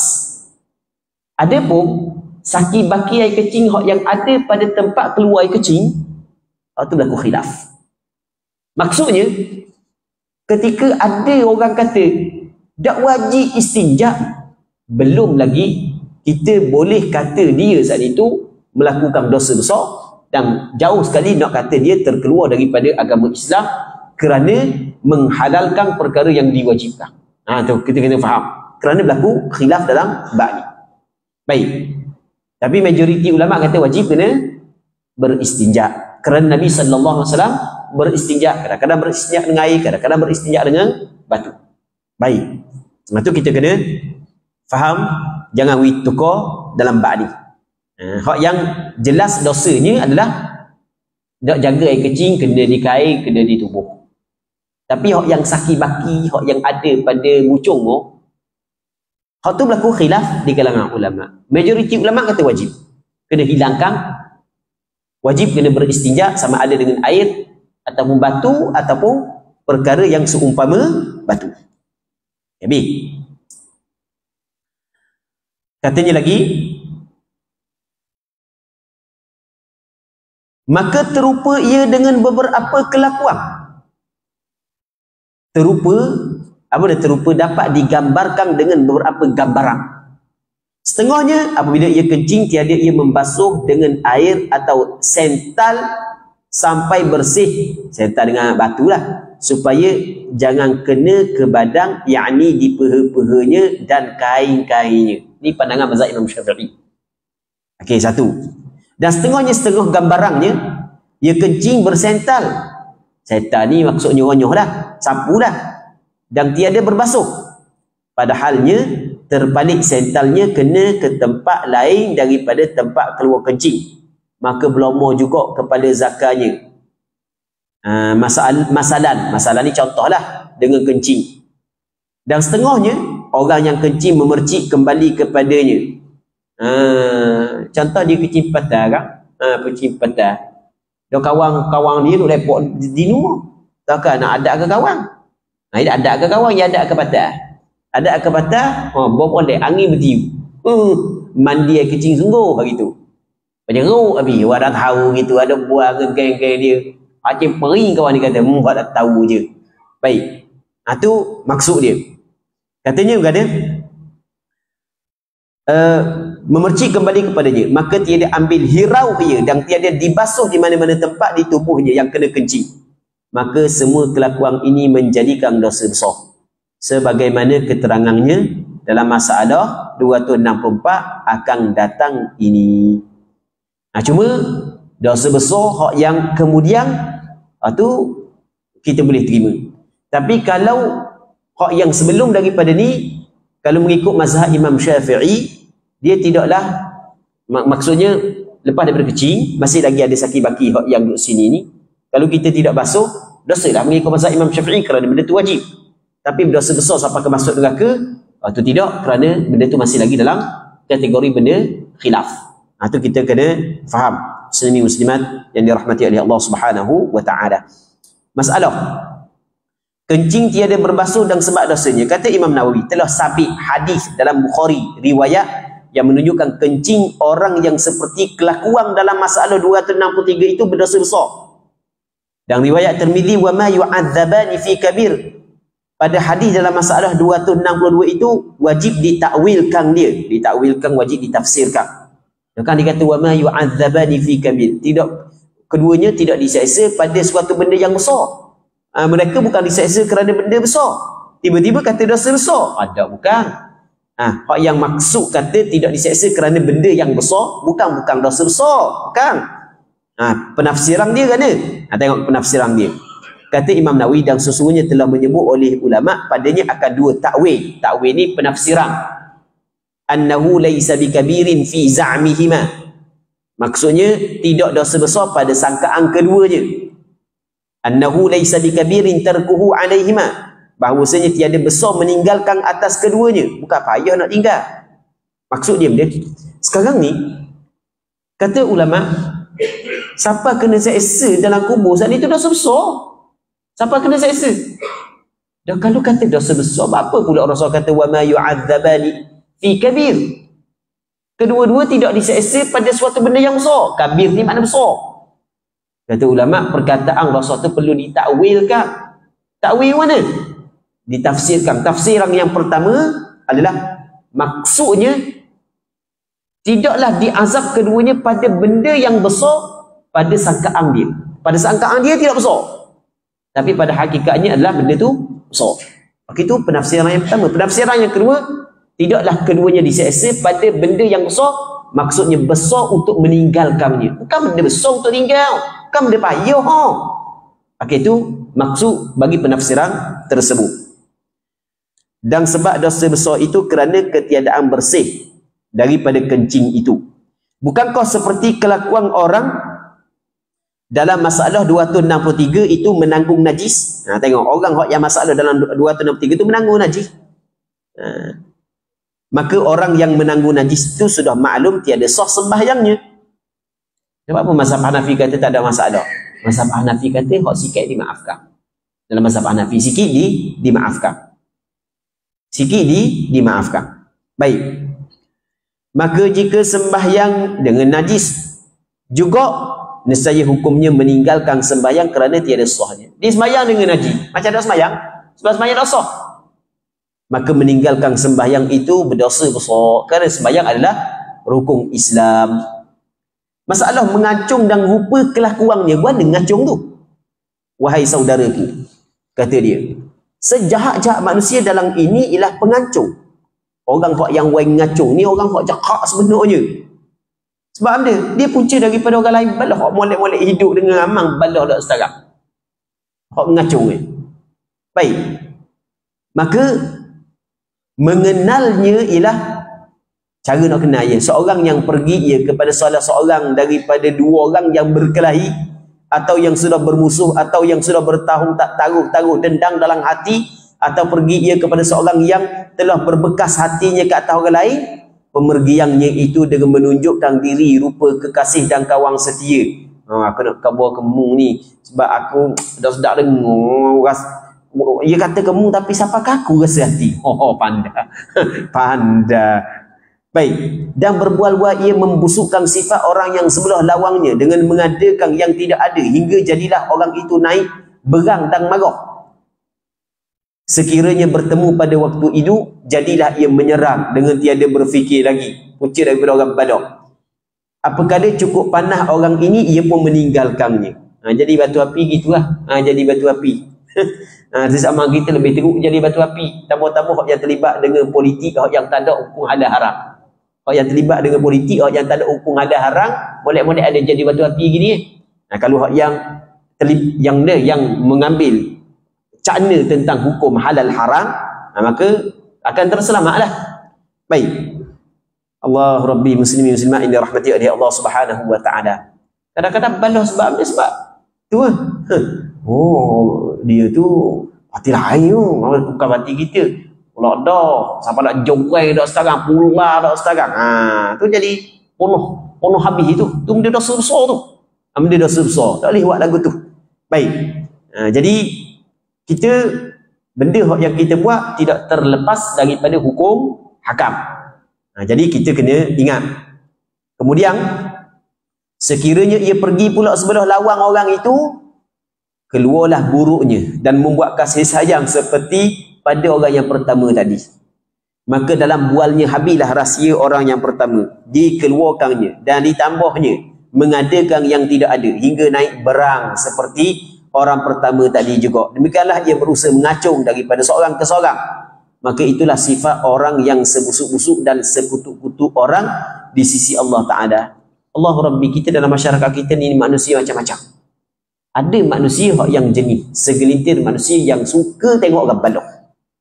Adapun saki baki air kecing hak yang ada pada tempat keluar air kecing, itu berlaku khilaf. Maksudnya, ketika ada orang kata tak wajib istinja, belum lagi kita boleh kata dia saat itu melakukan dosa besar, dan jauh sekali nak kata dia terkeluar daripada agama Islam kerana menghalalkan perkara yang diwajibkan. Tu kita kena faham. Kerana berlaku khilaf dalam bab ni. Baik. Tapi majoriti ulama kata wajib kena beristinja. Kerana Nabi sallallahu alaihi wasallam beristinja, kadang-kadang beristinja dengan air, kadang-kadang beristinja dengan batu. Baik. Itu kita kena faham, jangan tukar dalam bab ni. Hak yang jelas dosanya adalah nak jaga air kecing, kena di kain, kena di tubuh. Tapi hak yang saki baki, hak yang ada pada mucung, hak tu berlaku khilaf di kalangan ulama. Majoriti ulama kata wajib kena hilangkan, wajib kena beristinja sama ada dengan air ataupun batu ataupun perkara yang seumpama batu. Habis. Katanya lagi, maka terupa ia dengan beberapa kelakuan. Terupa dapat digambarkan dengan beberapa gambaran. Setengahnya apabila ia kencing tiada ia membasuh dengan air atau sental sampai bersih, sental dengan batu lah, supaya jangan kena ke badan, yakni di peha-pehanya dan kain-kainnya. Ini pandangan mazhab Imam Syafi'i. Okey, satu. Dan setengah gambarannya, ia kencing bersental. Sental ni maksudnya ronyoh lah, sapu lah, dan tiada berbasuh. Padahalnya terbalik sentalnya kena ke tempat lain daripada tempat keluar kencing, maka berlumur juga kepala zakarnya. Masalah ni contohlah dengan kencing. Dan setengahnya orang yang kencing memercik kembali kepadanya. Contoh dia kencing patah kan? Kencing patah. Dia kawan-kawan dia tu repot di rumah. Takkan nak ada ke kawan? Ada ke kawan, ya ada ke patah. Ada ke patah, bom oleh angin bertiup. mandi air kecing sungguh hari tu. Penjeruk habis, awak dah tahu gitu, ada buang dengan geng-geng dia. Macam pering kawan dia kata, awak dah tahu je. Baik. Tu maksud dia. Katanya berkata, memercik kembali kepadanya, maka tiada ambil hirau ia dan tiada dibasuh di mana-mana tempat di tubuhnya yang kena kencing. Maka semua kelakuan ini menjadikan dosa besar. Sebagaimana keterangannya dalam masalah 264 akan datang ini. Cuma dosa besar hak yang kemudian tu kita boleh terima. Tapi kalau hak yang sebelum daripada ni, kalau mengikut mazhab Imam Syafi'i, dia tidaklah, maksudnya lepas daripada kecil masih lagi ada sakit baki hak yang duduk sini ni, kalau kita tidak basuh, dosa lah mengikut mazhab Imam Syafi'i kerana benda tu wajib. Tapi dosa besar sampai ke masuk neraka, itu tidak, kerana benda tu masih lagi dalam kategori benda khilaf. Itu kita kena faham, Muslimin muslimat yang dirahmati oleh Allah Subhanahu wa taala. Masalah kencing tiada berbasuh dan sebab dosanya, kata Imam Nawawi, telah sabit hadis dalam Bukhari riwayat yang menunjukkan kencing orang yang seperti kelakuan dalam masalah 263 itu berdosa besar. Dan riwayat Tirmizi, wa ma yu'adzabani fi kabir, pada hadis dalam masalah 262 itu wajib ditakwilkan dia, ditakwilkan, wajib ditafsirkan. Kan dia kata wa ma yu'adzabani fi kabir, tidak, keduanya tidak diseksa pada suatu benda yang besar. Mereka bukan diseksa kerana benda besar, tiba-tiba kata dosa besar, ada bukan. Hak yang maksud kata tidak diseksa kerana benda yang besar, bukan dosa besar, bukan. Penafsiran dia kan dia. Tengok penafsiran dia. Kata Imam Nawawi, dan sesungguhnya telah menyebut oleh ulama padanya akan dua takwil. Takwil ni penafsiran. Annahu laisa bikabirin fi za'mihima. Maksudnya tidak dosa besar pada sangkaan keduanya. Annahu laisa bikabirin tarkuhu alaihima. Bahawasanya tiada besar meninggalkan atas keduanya. Bukan payah nak tinggal. Maksud dia benda. Sekarang ni, kata ulama, siapa kena seksa dalam kubur saat itu dosa besar. Siapa kena seksa? Dan kalau kata dosa besar, apa pula Rasul kata wa ma yu'adzabani fi kabir? Kedua-dua tidak diseksa pada suatu benda yang besar. Kabir ni makna besar. Kata ulama, perkataan Rasul itu perlu ditakwilkan. Takwil mana? Ditafsirkan. Tafsiran yang pertama adalah maksudnya tidaklah diazab keduanya pada benda yang besar pada sangkaan dia. Pada sangkaan dia tidak besar, tapi pada hakikatnya adalah benda tu besar. Itu penafsiran yang pertama. Penafsiran yang kedua, tidaklah keduanya diseksa pada benda yang besar, maksudnya besar untuk meninggalkannya. Bukan benda besar untuk tinggal, bukan benda payah. Itu maksud bagi penafsiran tersebut. Dan sebab dosa besar itu kerana ketiadaan bersih daripada kencing itu. Bukankah seperti kelakuan orang dalam masalah 263 itu menanggung najis? Tengok, orang yang masalah dalam 263 itu menanggung najis. Maka orang yang menanggung najis itu sudah maklum tiada sah sembahyangnya. Sebab apa mazhab Hanafi kata tak ada masalah? Mazhab Hanafi kata hak sikit dimaafkan. Dalam mazhab Hanafi sikit dimaafkan. Sikit dimaafkan. Baik. Maka jika sembahyang dengan najis juga nescaya hukumnya meninggalkan sembahyang kerana tiada sahnya. Dia sembahyang dengan najis, macam ada sembahyang, sebab sembahyang dah sah, maka meninggalkan sembahyang itu berdosa besar, kerana sembahyang adalah rukun Islam. Masalah mengacung dan rupa kelakuannya, buat ngacung tu. Wahai saudaraku, kata dia, sejahat-jahat manusia dalam ini ialah pengacung. Orang yang ngacung ni orang jahat sebenarnya. Sebab dia punca daripada orang lain. Balah hak molek-molek hidup dengan amang, balah dak sekarang. Hak ngacung ni. Baik. Maka mengenalnya ialah cara nak kenal ia. Seorang yang pergi ia kepada salah seorang daripada dua orang yang berkelahi, atau yang sudah bermusuh, atau yang sudah bertahun tak taruh dendang dalam hati, atau pergi ia kepada seorang yang telah berbekas hatinya ke atas orang lain, pemergiannya itu dengan menunjukkan diri rupa kekasih dan kawan setia. Aku nak kabar kamu ni sebab aku dah sedap dengar ia kata kamu, tapi siapakah aku rasa hati? Pandai. Pandai. Baik, dan berbual-bual ia membusukkan sifat orang yang sebelah lawangnya dengan mengadakan yang tidak ada hingga jadilah orang itu naik berang dan marah. Sekiranya bertemu pada waktu itu, jadilah ia menyerang dengan tiada berfikir lagi, punca daripada orang badak. Apakah dia cukup panah orang ini, ia pun meninggalkannya. Jadi batu api gitulah. Jadi batu api. Sesama kita lebih teruk jadi batu api. Tambah-tambah yang terlibat dengan politik, yang tak ada hukum halal haram. Orang yang terlibat dengan politik, orang yang tak ada hukum halal haram, boleh-boleh ada jadi batu api gini. Kalau yang mengambil cakna tentang hukum halal haram, maka akan terselamatlah. Baik. Allah Rabbi muslimin muslimat ini rahmati oleh Allah Subhanahu wa taala. Kadang-kadang balas sebab dia sebab tu kan. Oh, dia tu hati lain tu, bukan hati kita. Pula dah, siapa nak jongkai dah sekarang, pula dah sekarang. Tu jadi penuh habis itu. Tu benda dosa besar tu. Benda dosa besar. Tak boleh buat lagu tu. Baik. Jadi kita benda yang kita buat tidak terlepas daripada hukum hakam. Jadi kita kena ingat. Kemudian sekiranya ia pergi pula sebelah lawang orang itu, keluarlah buruknya dan membuat kasih sayang seperti pada orang yang pertama tadi. Maka dalam bualnya habislah rahsia orang yang pertama, dikeluarkannya dan ditambahnya mengadakan yang tidak ada hingga naik berang seperti orang pertama tadi juga. Demikianlah ia berusaha mengacung daripada seorang ke seorang. Maka itulah sifat orang yang sebusuk-busuk dan sekutuk-kutuk orang di sisi Allah Ta'ala. Allah Rabbi, kita dalam masyarakat kita ni manusia macam-macam. Ada manusia yang jenis, segelintir manusia yang suka tengok orang balok.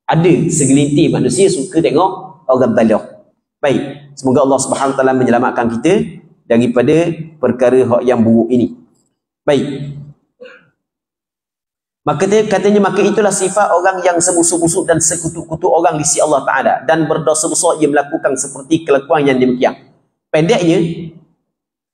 Ada segelintir manusia suka tengok orang balok. Baik, semoga Allah Subhanahu Wa Taala menyelamatkan kita daripada perkara yang buruk ini. Baik. Maka katanya itulah sifat orang yang sebusuk-busuk dan sekutuk-kutuk orang di sisi Allah Ta'ala, dan berdosa besar ia melakukan seperti kelakuan yang demikian. Pendeknya,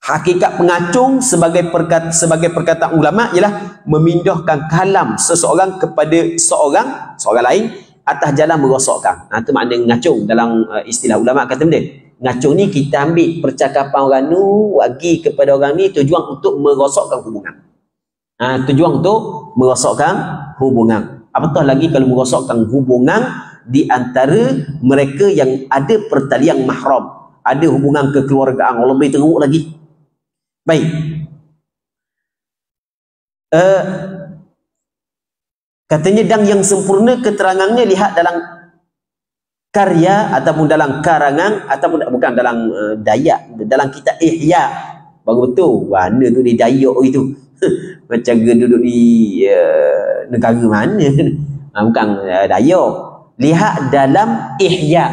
hakikat pengacung sebagai perkataan ulama ialah memindahkan kalam seseorang kepada seorang lain atas jalan merosakkan. Itu makna ngacung dalam istilah ulama kata benda. Ngacung ni kita ambil percakapan orang tu bagi kepada orang ni tujuan untuk merosakkan hubungan. Tujuan untuk merosakkan hubungan. Apatah lagi kalau merosakkan hubungan di antara mereka yang ada pertalian mahram, ada hubungan kekeluargaan, lebih teruk lagi. Baik. Katanya dan yang sempurna keterangannya lihat dalam karya ataupun dalam karangan ataupun bukan dalam Dayak, dalam kitab Ihya. Baru betul mana tu di Dayak itu. Macam duduk di negara mana. Bukan Dayak. Lihat dalam Ihya,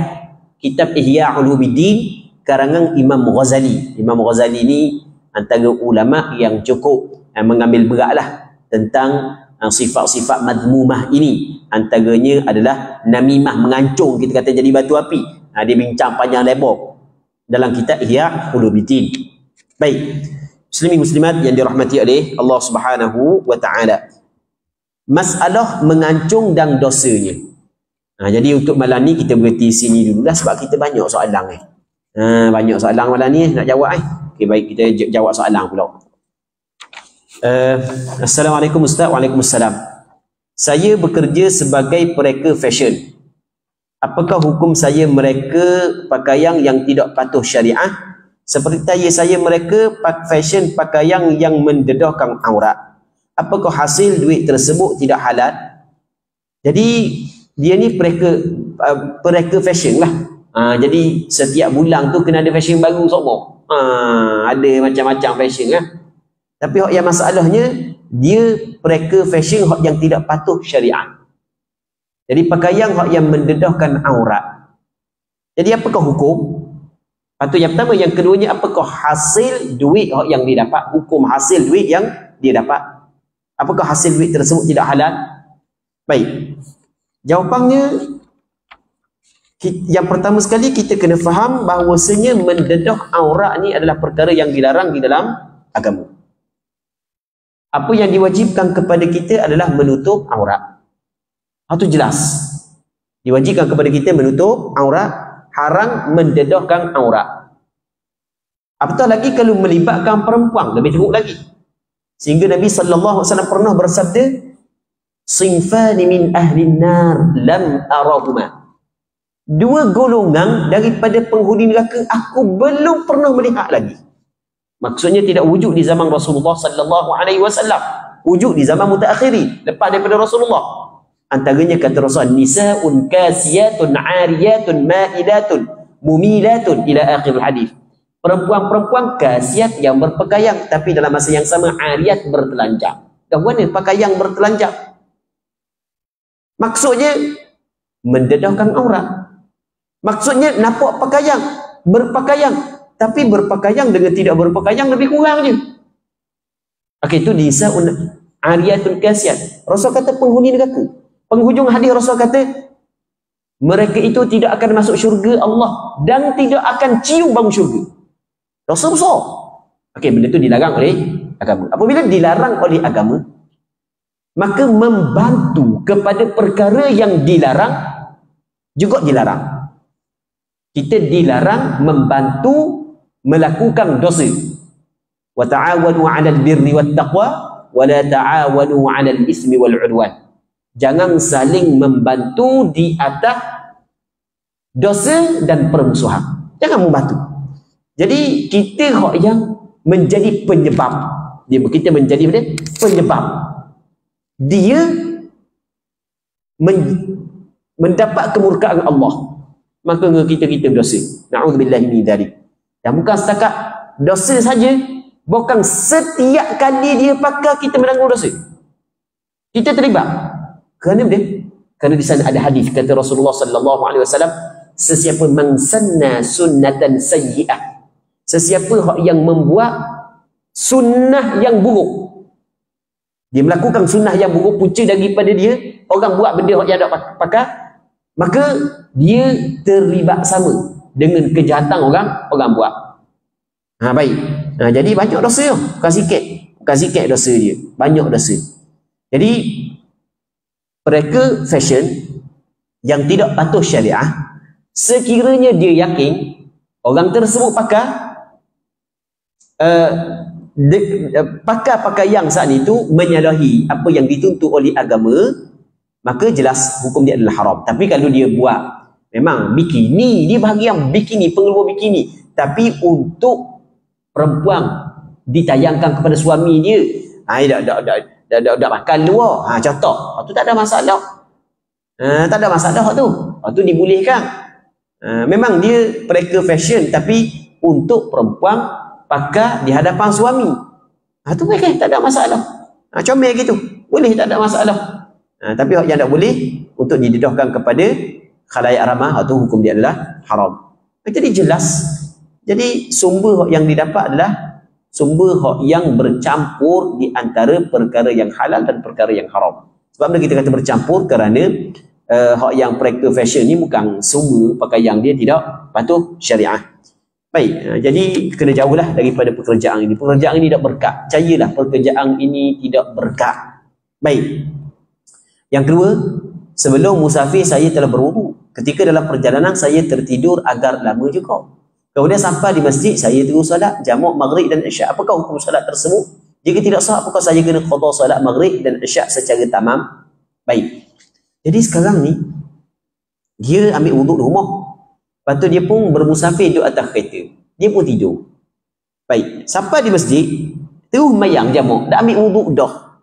kitab Ihya Ulumuddin karangan Imam Ghazali. Imam Ghazali ni antara ulama yang cukup mengambil beratlah tentang sifat-sifat madmumah ini. Antaranya adalah namimah, mengancung, kita kata jadi batu api. Dia bincang panjang lebar dalam kitab Ihya Ulumuddin. Baik, muslimin muslimat yang dirahmati oleh Allah Subhanahu wa taala. Masalah mengancung dan dosanya. Jadi untuk malam ni kita berhenti sini dululah sebab kita banyak soalan banyak soalan malam ni nak jawab Okey, baik, kita jawab soalan pula. Assalamualaikum Ustaz. Waalaikumsalam. Saya bekerja sebagai pereka fashion. Apakah hukum saya mereka pakaian yang tidak patuh syariah? Seperti saya mereka fashion pakaian yang mendedahkan aurat. Apakah hasil duit tersebut tidak halal? Jadi dia ni pereka fashion lah. Jadi setiap bulan tu kena ada fashion baru semua. Ada macam-macam fashion lah. Tapi yang masalahnya dia pereka fashion yang tidak patuh syariat. Jadi pakaian yang mendedahkan aurat. Jadi apakah hukum? Patut yang pertama, yang keduanya apakah hasil duit yang dia dapat? Hukum hasil duit yang dia dapat. Apakah hasil duit tersebut tidak halal? Baik. Jawapannya, yang pertama sekali kita kena faham bahawasanya mendedah aurat ni adalah perkara yang dilarang di dalam agama. Apa yang diwajibkan kepada kita adalah menutup aurat. Itu jelas. Diwajibkan kepada kita menutup aurat haram mendedahkan aurat. Apatah lagi kalau melibatkan perempuan, lebih teruk lagi. Sehingga Nabi sallallahu alaihi wasallam pernah bersabda, "Sinfani min ahli nar lam arahuma." Dua golongan daripada penghuni neraka aku belum pernah melihat lagi. Maksudnya tidak wujud di zaman Rasulullah sallallahu alaihi wasallam, wujud di zaman mutaakhirin lepas daripada Rasulullah. Antaranya kata Rasul, nisaun kasiyatun ariyatun ma'ilatun mumilatun ila akhir hadis. Perempuan-perempuan kasiat yang berpakaian, tapi dalam masa yang sama ariyat bertelanjang. Dan mana pakaian bertelanjang? Maksudnya mendedahkan aurat. Maksudnya nampak pakaian, berpakaian, tapi berpakaian dengan tidak berpakaian lebih kurang je. Okey, itu nisaun ariyatun kasiat. Rasul kata penghuni neraka. Penghujung hadis Rasul kata mereka itu tidak akan masuk syurga Allah dan tidak akan cium bau syurga. Dosa besar. Okey, benda itu dilarang oleh agama. Apabila dilarang oleh agama, maka membantu kepada perkara yang dilarang juga dilarang. Kita dilarang membantu melakukan dosa. Wa ta'awanu 'alal birri wat taqwa wa la ta'awanu 'alal ismi wal 'udwan. Jangan saling membantu di atas dosa dan permusuhan. Jangan membantu. Jadi kita yang menjadi penyebab. Kita menjadi penyebab. Dia mendapat kemurkaan Allah. Maka kita berdosa. Na'udzubillahi min dzalik. Dan bukan setakat dosa saja, bukan setiap kali dia pakai kita menanggung dosa. Kita terlibat. Kerana di sana ada hadis kata Rasulullah sallallahu alaihi wasallam, sesiapa man sanna sunnatan sayyi'ah, sesiapa yang membuat sunnah yang buruk, dia melakukan sunnah yang buruk, punca daripada dia orang buat benda yang tak pakai, maka dia terlibat sama dengan kejahatan orang buat. Baik. Jadi banyak dosa dia, bukan sikit dosa dia, banyak dosa. Jadi mereka fashion yang tidak patuh syariah, sekiranya dia yakin orang tersebut pakai pakaian saat itu menyalahi apa yang dituntut oleh agama, maka jelas hukum dia adalah haram. Tapi kalau dia buat memang bikini, dia bahagian bikini, pengeluar bikini, tapi untuk perempuan ditayangkan kepada suami dia, dah makan luar, contoh, itu tak ada masalah. Tak ada masalah tu. Itu dibolehkan. Memang dia mereka fashion, tapi untuk perempuan pakai di hadapan suami. Itu mereka tak ada masalah. Comel gitu. Boleh, tak ada masalah. Tapi yang tak boleh untuk didedahkan kepada khalayak ramah, itu hukum dia adalah haram. Jadi jelas. Jadi sumber yang didapat adalah sumber yang bercampur di antara perkara yang halal dan perkara yang haram. Sebab bila kita kata bercampur, kerana yang praktikal fashion ni bukan semua pakaian dia tidak patuh syariah. Baik, jadi kena jauhlah daripada pekerjaan ini. Pekerjaan ini tidak berkat. Percayalah, pekerjaan ini tidak berkat. Baik. Yang kedua, sebelum musafir saya telah berwudu. Ketika dalam perjalanan saya tertidur agak lama juga. Kemudian sampai di masjid, saya terus salat jamak maghrib dan isyak. Apakah hukum salat tersebut? Jika tidak sah, apakah saya kena qada salat maghrib dan isyak secara tamam? Baik. Jadi sekarang ni, dia ambil wuduk di rumah. Lepas tu dia pun bermusafir duduk atas kereta. Dia pun tidur. Baik. Sampai di masjid, terus mayang jamak. Dah ambil wuduk dah.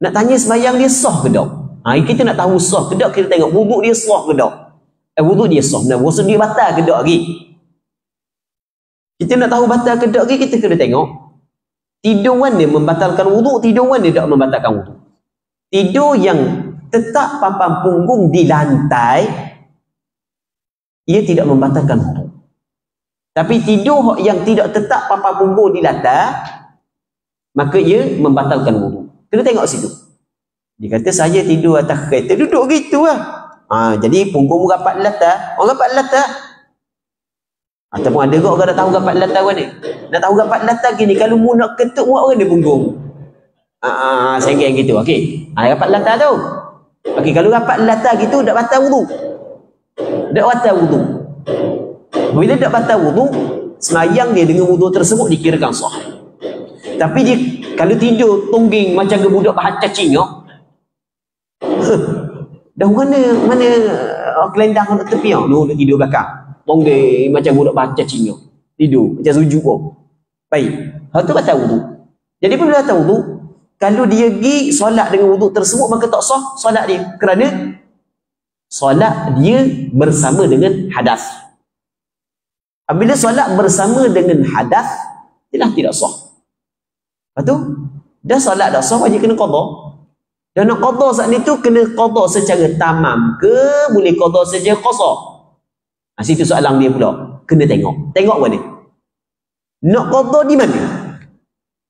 Nak tanya semayang dia sah ke tak? Kita nak tahu sah ke tak, kita tengok wuduk dia sah ke tak. Wuduk dia sah. Wuduk dia batal ke tak lagi? Kita nak tahu batal ke tak lagi, kita kena tengok tiduran dia membatalkan wuduk, tiduran dia tak membatalkan wuduk. Tidur yang tetap papan punggung di lantai, ia tidak membatalkan wuduk. Tapi tidur yang tidak tetap papan punggung di lantai, maka ia membatalkan wuduk. Kena tengok situ. Dia kata saya tidur atas kereta, duduk gitu lah. Jadi punggung rapat lantai, orang rapat lantai. Ataupun ada juga orang nak tahu rapat lantai mana. Nak tahu rapat lantai gini, kalau mu nak ketuk buat orang dia punggung. Sengkeng gitu. Okey. Rapat lantai tu. Okey, kalau rapat lantai gitu dak batal wudu. Dak batal wudu. Bila tak batal wudu, semayang dia dengan wudu tersebut dikirakan sah. Tapi dia kalau tidur tungging macam ke budak bahan cacing, dah mana kelendang kat tepi, dia tidur belakang. Tungging macam budak bahan cacing, tidur macam sujuk pun. Baik, hal tu batal wudu. Jadi bila batal wudu, kalau dia pergi solat dengan wudu tersebut, maka tak sah solat dia, kerana solat dia bersama dengan hadas. Apabila solat bersama dengan hadas, ialah tidak sah. Lepas tu, dah solat dah sah, wajib kena qada. Dan nak qada saat ni tu, kena qada secara tamam ke boleh qada secara qasar? Situ soalan dia pula. Kena tengok. Tengok apa ni? Nak qada di mana?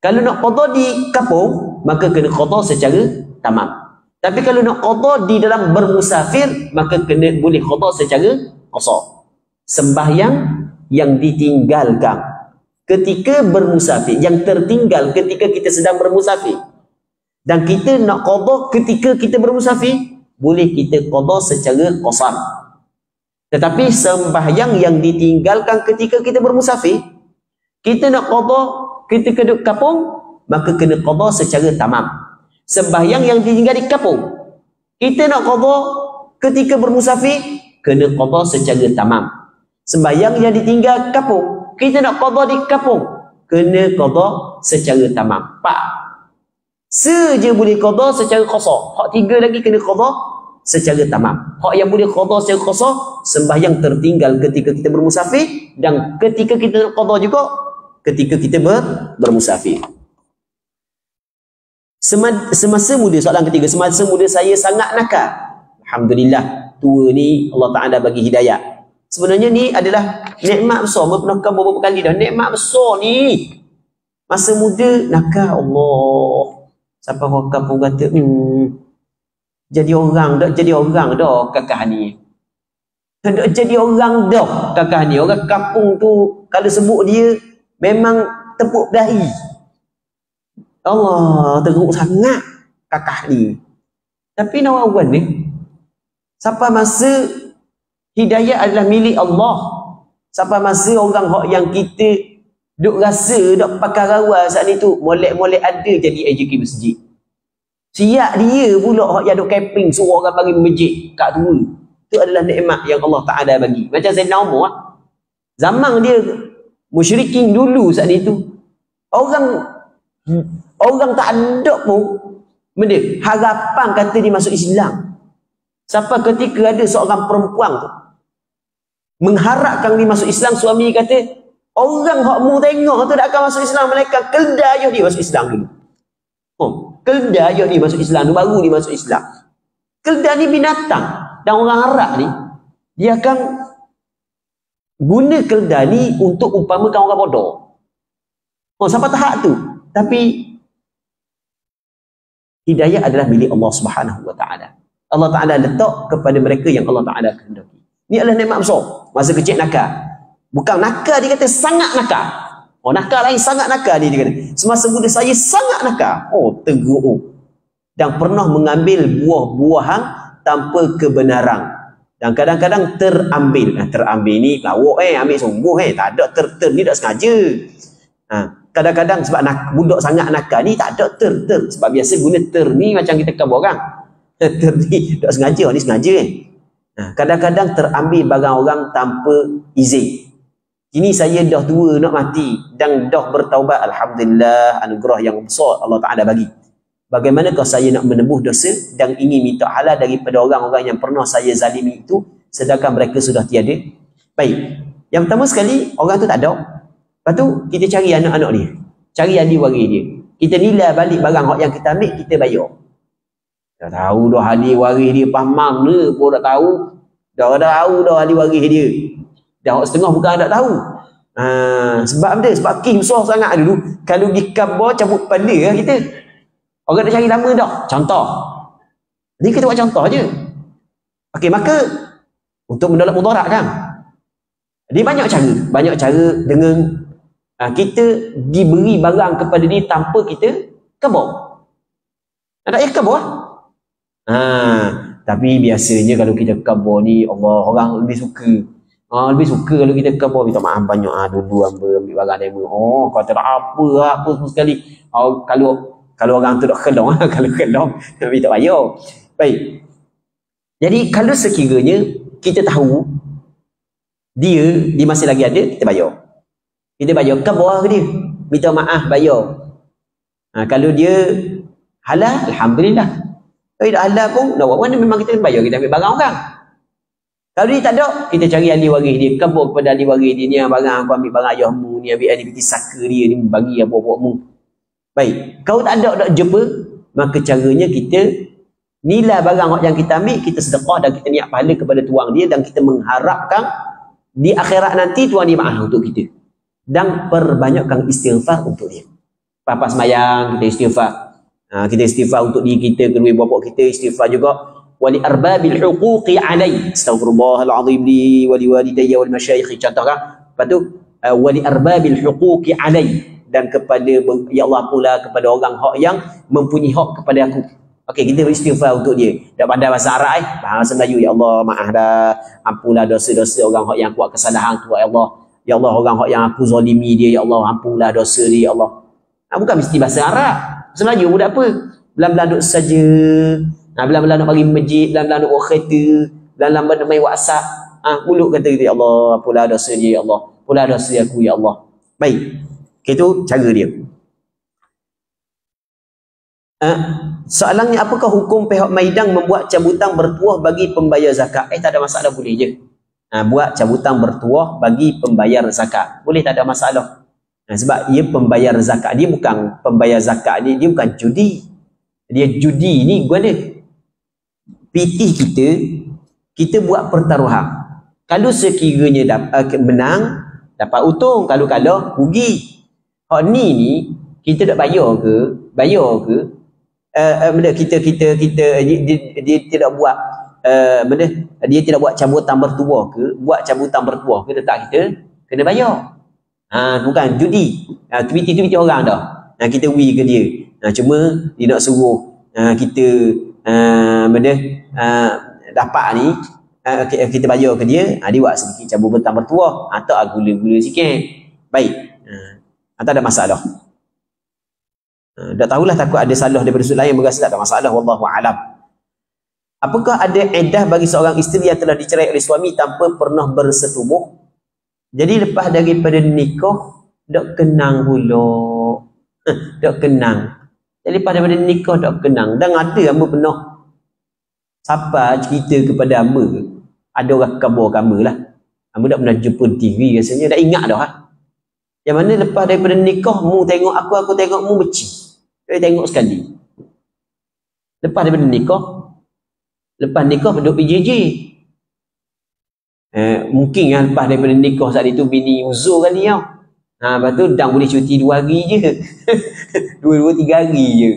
Kalau nak qada di kampung, maka kena qada secara tamam. Tapi kalau nak qada di dalam bermusafir, maka kena boleh qada secara qasar. Sembahyang yang ditinggalkan ketika bermusafir, yang tertinggal ketika kita sedang bermusafir, dan kita nak qada ketika kita bermusafir, boleh kita qada secara qasar. Tetapi sembahyang yang ditinggalkan ketika kita bermusafir, kita nak qada ketika duduk kampung, maka kena qada secara tamam. Sembahyang yang ditinggal di kampung, kita nak qada ketika bermusafir, kena qada secara tamam. Sembahyang yang ditinggal kampung, kita nak qada di kampung, kena qada secara tamam. Pak saja boleh qada secara qasar. Hak tiga lagi kena qada secara tamam. Hak yang boleh qada secara qasar, sembahyang tertinggal ketika kita bermusafir, dan ketika kita nak qada juga ketika kita bermusafir. Semasa muda, soalan ketiga, semasa muda saya sangat nakal. Alhamdulillah, tua ni Allah Ta'ala bagi hidayah. Sebenarnya ni adalah nikmat besar. Saya pernah beberapa kali dah. Nikmat besar ni. Masa muda nakal, Allah. Sampai orang kampung kata, jadi orang dah kakak ni. Tak jadi orang dah kakak ni. Orang kampung tu kalau sebut dia memang tepuk dahi. Allah, teruk sangat kakak ni. Tapi nawawan ni, sampai masa hidayah adalah milik Allah, sampai masa orang hak yang kita duk rasa duk pakai rawal saat ni tu, molek-molek ada jadi AJK masjid. Siap dia pula hak yang duk camping, suruh orang bagi masjid kat tua. Itu adalah nikmat yang Allah Ta'ala bagi. Macam Sayyidina Umar, zaman dia musyrikin dulu saat ni tu, orang tak ada pun benda harapan kata dia masuk Islam. Sampai ketika ada seorang perempuan tu mengharapkan dia masuk Islam, suami dia kata, orang hak mu tengok tu tak akan masuk Islam, mereka keldayah dia masuk Islam dulu. Keldayah dia masuk Islam tu, baru dia masuk Islam. Keldayah ni binatang, dan orang Arab ni dia akan guna keldayah ni untuk umpamakan orang bodoh. Sampai tahap tu. Tapi hidayah adalah milik Allah Subhanahu wa Ta'ala. Allah Ta'ala letak kepada mereka yang Allah Ta'ala kehendaki. Ini adalah nikmat besar. Masa kecil nakal. Bukan nakal, dia kata sangat nakal. Nakal lain, sangat nakal dia kata. Semasa muda saya sangat nakal. Teruk. Dan pernah mengambil buah-buahan tanpa kebenaran. Dan kadang-kadang terambil. Terambil ni lawak ambil sungguh tak ada ter ni tak sengaja. Kadang-kadang sebab budak sangat nakal ni tak ada ter. Sebab biasa guna ter ni macam kita kabar orang. Ter ni tak sengaja, ni sengaja kadang-kadang terambil barang orang tanpa izin. Kini saya dah tua nak mati dan dah bertaubat, alhamdulillah, anugerah yang besar Allah Ta'ala bagi. Bagaimanakah saya nak menebus dosa dan ingin minta halal daripada orang-orang yang pernah saya zalimi itu, sedangkan mereka sudah tiada? Baik, yang pertama sekali, orang tu tak ada. Lepas tu kita cari anak-anak dia, cari ahli waris dia, kita nilai balik barang yang kita ambil, kita bayar. Dah tahu dah ahli waris dia faham mana pun dah tahu. Dah tahu dah ahli waris dia. Dah setengah bukan tak tahu. Sebab apa? Sebab kes besar sangat dulu. Kalau pergi khabar cabut kepala kita. Orang dah cari lama dah. Contoh. Jadi kita buat contoh je. Okey, maka untuk menolak mudarat kan. Jadi banyak cara dengan kita diberi barang kepada dia tanpa kita khabar. Tak payah khabar. Tapi biasanya kalau kita khabar ni, Allah, orang lebih suka. Lebih suka kalau kita khabar minta maaf banyak dulu ambil barang demo. Kau tak apa semua sekali. Kalau orang tu tak kelong kalau kelong minta bayar. Baik. Jadi kalau sekiranya kita tahu dia masih lagi ada, kita bayar. Kita bayar khabar ke dia. Minta maaf bayar. Kalau dia halal, alhamdulillah. Kalau tak halal pun, nak buat mana memang kita bayar, kita ambil barang orang. Kalau dia tak ada, kita cari ahli waris dia, khabar kepada ahli waris dia, ni barang aku ambil barang ayahmu, ni ambil ahli piti saka dia, ni bagi apa-apamu. Baik, kalau tak ada, tak jumpa, maka caranya kita nilai barang yang kita ambil, kita sedekah dan kita niat pahala kepada tuang dia dan kita mengharapkan di akhirat nanti tuan dia maaf untuk kita. Dan perbanyakkan istighfar untuk dia. Papa semayang, kita istighfar. Kita istighfar untuk diri kita, kedua bapa kita, istighfar juga wali arbabil huquqi alai. Astaghfirullahalazim li wali walidayya wal masyayikh, contoh kan. Lepas tu wali arbabil huquqi alai, dan kepada ya Allah pula kepada orang hak yang mempunyai hak kepada aku. Okey, kita beristighfar untuk dia. Tak pandai bahasa Arab bahasa Melayu, ya Allah maaf dah, ampunlah dosa-dosa orang hak yang buat kesalahan tu ya Allah. Ya Allah orang hak yang aku zalimi dia, ya Allah ampunlah dosa dia ya Allah. Bukan mesti bahasa Arab. Bahasa Melayu pun tak apa. Belan-belan duk saja. Belan-belan nak bagi masjid, belan-belan nak buat kereta, belan-belan nak main WhatsApp. Mulut kata ya Allah, apalah dosa dia ya Allah. Apalah dosa aku ya Allah. Baik. Itu cara dia. Soalannya, apakah hukum pihak Maidang membuat cabutan bertuah bagi pembayar zakat? Tak ada masalah, boleh je. Buat cabutan bertuah bagi pembayar zakat. Boleh, tak ada masalah. Sebab ia pembayar zakat. Dia bukan pembayar zakat. Dia bukan judi. Dia judi ni guna. Pitih kita buat pertaruhan. Kalau sekiranya menang, dapat untung. Kalau kalah, rugi. Hak ni kita tak bayar ke? Bayar ke? Dia tidak buat dia tidak buat cabutan bertuah ke? Buat cabutan bertuah ke dekat kita? Kena bayar. Bukan judi. Tweet orang dah. Kita wi ke dia. Cuma dia nak suruh kita dapat ni, kita bayar ke dia, dia buat sedikit cabutan bertuah atau gula-gula sikit. Baik. Tak ada masalah. Tak tahulah, takut ada salah daripada sudut lain, berasa tak ada masalah, wallahu alam. Apakah ada iddah bagi seorang isteri yang telah dicerai oleh suami tanpa pernah bersetubuh? Jadi lepas daripada nikah dak kenang pula. Dak kenang. Jadi lepas daripada nikah dak kenang. Dan ada hamba pernah siapa cerita kepada hamba, ada orang khabar hamba lah. Hamba dak pernah jumpa TV rasanya, dak ingat dah. Yang mana lepas daripada nikah mu tengok aku tengok mu beci. Saya tengok sekali. Lepas daripada nikah, duduk PJJ. Mungkin lepas daripada nikah saat itu bini uzur kali tau. Lepas tu dah boleh cuti 2 hari je. 2-3 hari je.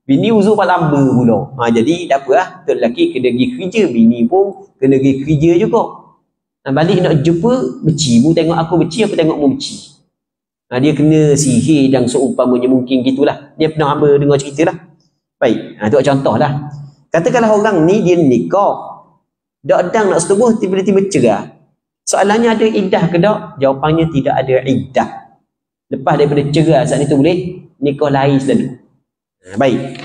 Bini uzur paling lama pula. Jadi tak apa lah. Tu lelaki kena pergi kerja, bini pun kena pergi kerja juga. Balik nak jumpa, beci. Mu tengok aku beci, aku tengok mu beci. Dia kena sihir dan seumpamanya, mungkin gitulah. Dia pernah hamba dengar cerita lah. Baik, itu contoh lah. Katakanlah orang ni dia nikah, dak adang nak setubuh, tiba-tiba cerah. Soalannya ada iddah ke tak? Jawapannya tidak ada iddah. Lepas daripada cerah saat itu boleh nikah lain selalu. Baik.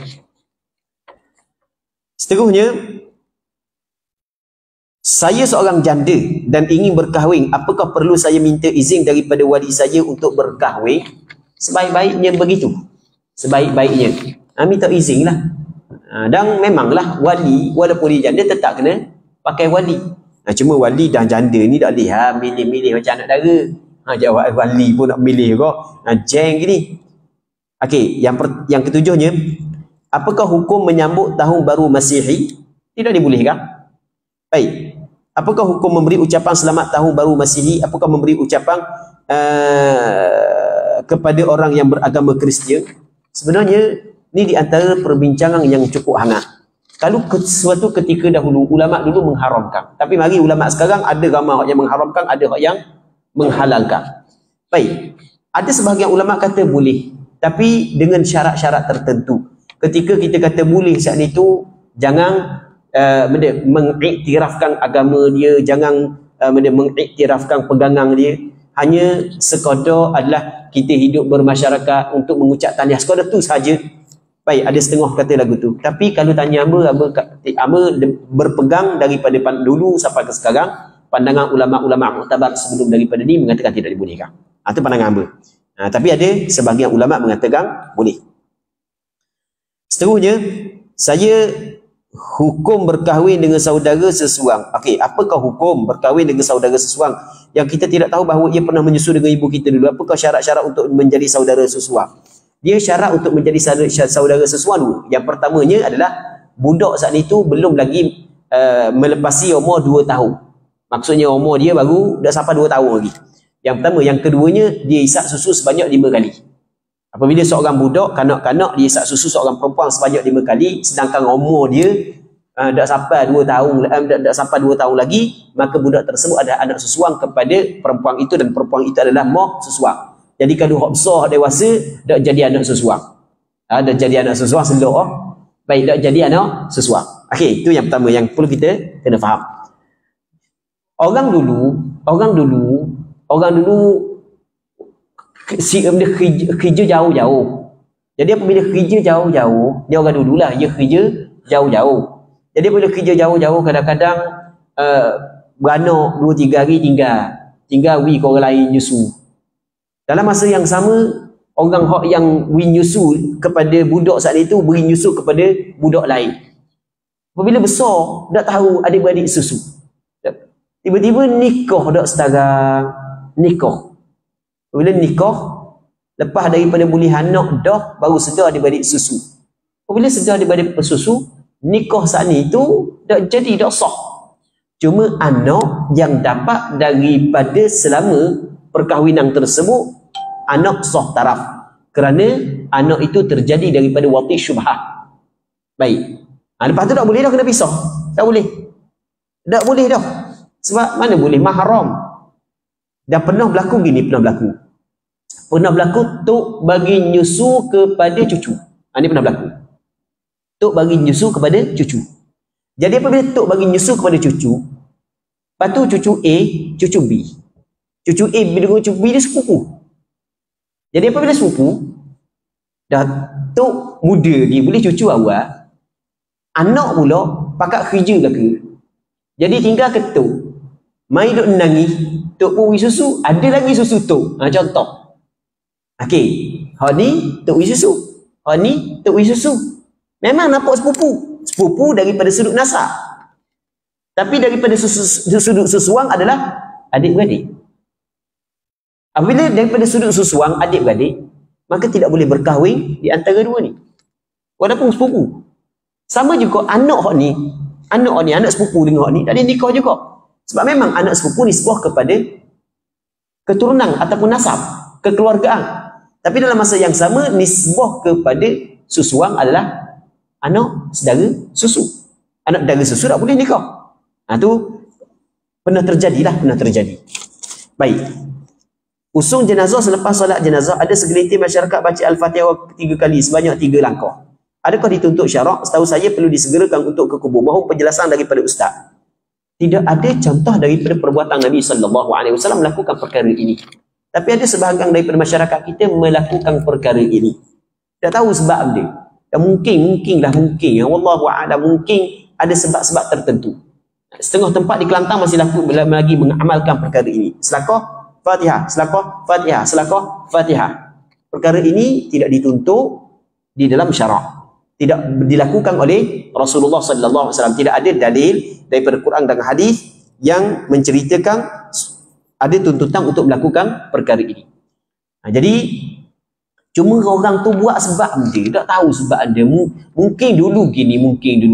Seterusnya, saya seorang janda dan ingin berkahwin. Apakah perlu saya minta izin daripada wali saya untuk berkahwin? Sebaik-baiknya begitu. Sebaik-baiknya. Minta izin lah. Dan memanglah wali, walaupun dia janda tetap kena pakai wali. Cuma wali dan janda ni tak boleh milih-milih macam anak dara. Jawab wali pun nak milih kok. Jeng gini. Okey, yang ketujuhnya, apakah hukum menyambut tahun baru Masihi? Tidak dibolehkan. Baik. Apakah hukum memberi ucapan selamat tahun baru Masihi? Apakah memberi ucapan kepada orang yang beragama Kristian? Sebenarnya ni di antara perbincangan yang cukup hangat. Kalau sesuatu ketika dahulu ulama dulu mengharamkan, tapi mari ulama sekarang ada ramai yang mengharamkan, ada yang menghalalkan. Baik. Ada sebahagian ulama kata boleh, tapi dengan syarat-syarat tertentu. Ketika kita kata boleh saat itu, jangan mengiktirafkan agama dia, jangan mengiktirafkan pegangan dia. Hanya sekadar adalah kita hidup bermasyarakat untuk mengucap tahniah, sekadar tu saja. Baik, ada setengah kata lagu tu. Tapi kalau tanya Aba berpegang daripada dulu sampai ke sekarang, pandangan ulama-ulama muktabar sebelum daripada ni mengatakan tidak dibolehkan. Itu pandangan Aba. Tapi ada sebahagian ulama mengatakan boleh. Seterusnya, saya hukum berkahwin dengan saudara sesuang. Okey, apakah hukum berkahwin dengan saudara sesuang yang kita tidak tahu bahawa ia pernah menyusu dengan ibu kita dulu? Apakah syarat-syarat untuk menjadi saudara sesuang? Dia syarat untuk menjadi saudara sesuang dulu. Yang pertamanya adalah budak saat itu belum lagi melepasi umur 2 tahun. Maksudnya umur dia baru dah sampai 2 tahun lagi. Yang pertama. Yang keduanya, dia isap susu sebanyak 5 kali. Apabila seorang budak, kanak-kanak, dia isap susu seorang perempuan sebanyak 5 kali, sedangkan umur dia dah sampai 2 tahun, dah sampai 2 tahun lagi, maka budak tersebut ada anak sesuang kepada perempuan itu, dan perempuan itu adalah mak sesuang. Jadi kalau hak besar, hak dewasa, dah jadi anak sesuang. Dah jadi anak sesuang, selok. Baik, dah jadi anak sesuang. Okey, itu yang pertama yang perlu kita kena faham. Orang dulu dia kerja jauh-jauh. Jadi apabila kerja jauh-jauh, dia orang dululah, dia kerja jauh-jauh. Jadi apabila kerja jauh-jauh, kadang-kadang beranak 2-3 hari tinggal ke orang lain nyusu. Dalam masa yang sama, orang hak yang nyusu kepada budak saat itu beri nyusu kepada budak lain. Apabila besar, tak tahu adik-beradik susu. Tiba-tiba nikah dak sekarang. Nikah. Bila nikah, lepas daripada boleh anak dah, baru sedar adik-beradik susu. Apabila sedar adik-beradik susu, nikah saat ni itu dak jadi, dak sah. Cuma anak yang dapat daripada selama perkahwinan tersebut, anak sah taraf. Kerana anak itu terjadi daripada wati syubhah. Baik. Lepas tu tak boleh dah kena pisah. Tak boleh. Tak boleh dah. Sebab mana boleh mahram. Dan pernah berlaku gini, Pernah berlaku tok bagi nyusu kepada cucu. Ini pernah berlaku. Tok bagi nyusu kepada cucu. Jadi apabila tok bagi nyusu kepada cucu, lepas tu cucu A, cucu B. Cucu A bila cucu B dia sepupu. Jadi apabila sepupu, dah tok muda dia boleh cucu awal, anak pula pakat kerja ke. Jadi tinggal ke tok. Mai duk nangis, tok pun susu, ada lagi susu tok. Contoh. Okey, hak ni tok susu. Hak ni tok susu. Memang nampak sepupu daripada sudut nasab. Tapi daripada sudut susuang adalah adik-beradik. Apabila daripada sudut susuang adik-beradik, maka tidak boleh berkahwin di antara dua ni. Walaupun sepupu. Sama juga anak ni, anak sepupu dengan hak ni, tak ada nikah juga. Sebab memang anak sepupu nisbah kepada keturunan ataupun nasab, kekeluargaan. Tapi dalam masa yang sama, nisbah kepada susuang adalah anak saudara susu. Anak saudara susu tak boleh nikah. Itu pernah terjadi. Baik. Usung jenazah selepas solat jenazah, ada segelintir masyarakat baca Al-Fatihah 3 kali sebanyak 3 langkah. Adakah dituntut syarak? Setahu saya perlu disegerakan untuk ke kubur. Mohon penjelasan daripada ustaz. Tidak ada contoh daripada perbuatan Nabi SAW melakukan perkara ini. Tapi ada sebahagian daripada masyarakat kita melakukan perkara ini. Tak tahu sebab dia. Dan mungkin. Wallahu a'lam, mungkin ada sebab-sebab tertentu. Setengah tempat di Kelantan masih lagi mengamalkan perkara ini. Selakah Fatihah, selakah Fatihah. Perkara ini tidak dituntut di dalam syarak. Tidak dilakukan oleh Rasulullah sallallahu alaihi wasallam. Tidak ada dalil daripada Quran dan hadis yang menceritakan ada tuntutan untuk melakukan perkara ini. Jadi cuma orang tu buat sebab dia, tak tahu sebab dia. Mungkin dulu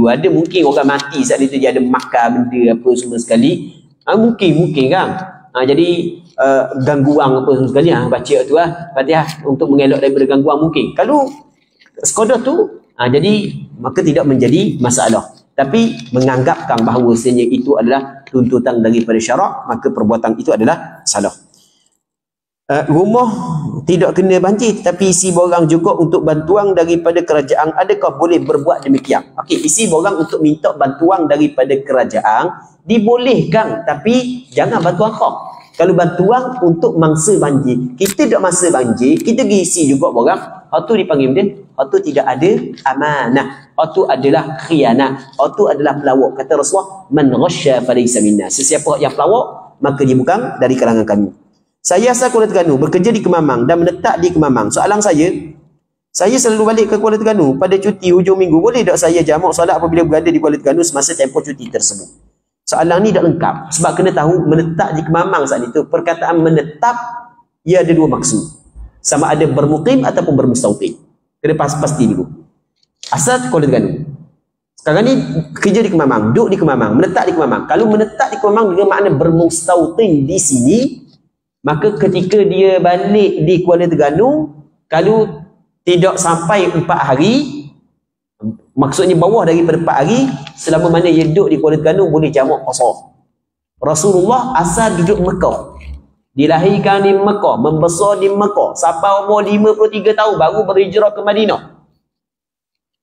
ada, mungkin orang mati saat itu dia ada makan benda apa semua sekali. Mungkin kan. Jadi gangguan apa semua sekali, baca tu Fatihah untuk mengelak daripada gangguan mungkin. Kalau sekadar tu, jadi maka tidak menjadi masalah. Tapi menganggapkan bahawasanya itu adalah tuntutan daripada syarak, maka perbuatan itu adalah salah. Rumah tidak kena banjir, tapi isi borang juga untuk bantuan daripada kerajaan. Adakah boleh berbuat demikian? Okey, isi borang untuk minta bantuan daripada kerajaan dibolehkan, tapi jangan bantuan khas. Kalau bantuan untuk mangsa banjir, kita tak mangsa banjir, kita pergi isi juga borang, hak tu dipanggil dia, hak tu tidak ada amanah, hak tu adalah khianat, hak tu adalah pelawak. Kata Rasulullah, man ghasya falaysa minna, sesiapa yang pelawak maka dia bukan dari kalangan kami. Saya asal Kuala Terengganu, bekerja di Kemamang dan menetap di Kemamang. Soalan saya selalu balik ke Kuala Terengganu pada cuti hujung minggu. Boleh tak saya jamak solat apabila berada di Kuala Terengganu semasa tempoh cuti tersebut? Soalan ni tak lengkap. Sebab kena tahu menetap di Kemamang saat itu, perkataan menetap, ia ada dua maksud. Sama ada bermukim ataupun bermustautin. Kena pasti dulu. Asal Kuala Terengganu. Sekarang ni kerja di Kemamang, duduk di Kemamang, menetap di Kemamang. Kalau menetap di Kemamang dengan makna bermustautin di sini, maka ketika dia balik di Kuala Terengganu, kalau tidak sampai 4 hari, maksudnya bawah daripada 4 hari, selama mana dia duduk di Kuala Terengganu boleh jamak qasar. Rasulullah asal duduk Mekah, dilahirkan di Mekah, membesar di Mekah, sampai umur 53 tahun baru berhijrah ke Madinah.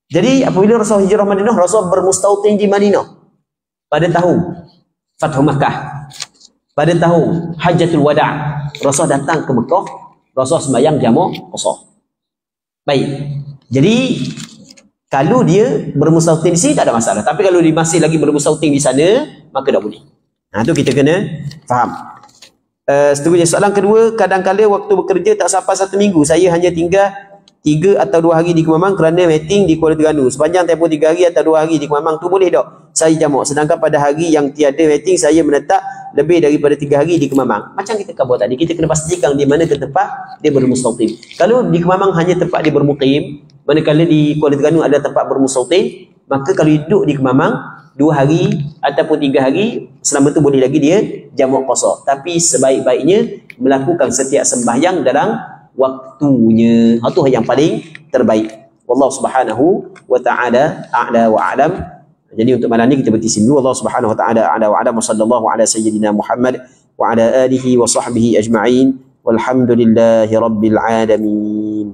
Jadi apabila Rasul hijrah Madinah, Rasul bermustautin di Madinah pada tahun Fathu Makkah. Pada tahun Hajjatul Wada' Rasul datang ke Mekah, Rasul sembahyang jamak qasar. Baik. Jadi kalau dia bermustautin di sini tak ada masalah. Tapi kalau dia masih lagi bermustautin di sana, maka tak boleh. Nah, tu kita kena faham. Seterusnya soalan kedua, kadang-kala waktu bekerja tak sampai 1 minggu, saya hanya tinggal 3 atau 2 hari di Kemamang kerana meeting di Kuala Terengganu. Sepanjang tempoh 3 hari atau 2 hari di Kemamang tu boleh tak saya jamak? Sedangkan pada hari yang tiada meeting saya menetap lebih daripada 3 hari di Kemamang. Macam kita khabar tadi, kita kena pastikan di mana ke tempat dia bermustautin. Kalau di Kemamang hanya tempat dia bermukim, manakala di Kuala Terengganu ada tempat bermustautin, maka kalau duduk di Kemamang 2 hari ataupun 3 hari, selama tu boleh lagi dia jamak qasar. Tapi sebaik-baiknya melakukan setiap sembahyang dalam waktunya. Itu yang paling terbaik. Wallahu subhanahu wa ta'ala a'la wa a'lam. Jadi untuk malam ni kita berhenti sini dulu. Allah subhanahu wa ta'ala a'la wa a'lam. Wa sallallahu ala sayyidina Muhammad wa ala alihi wa sahbihi ajma'in. Walhamdulillahi rabbil alamin.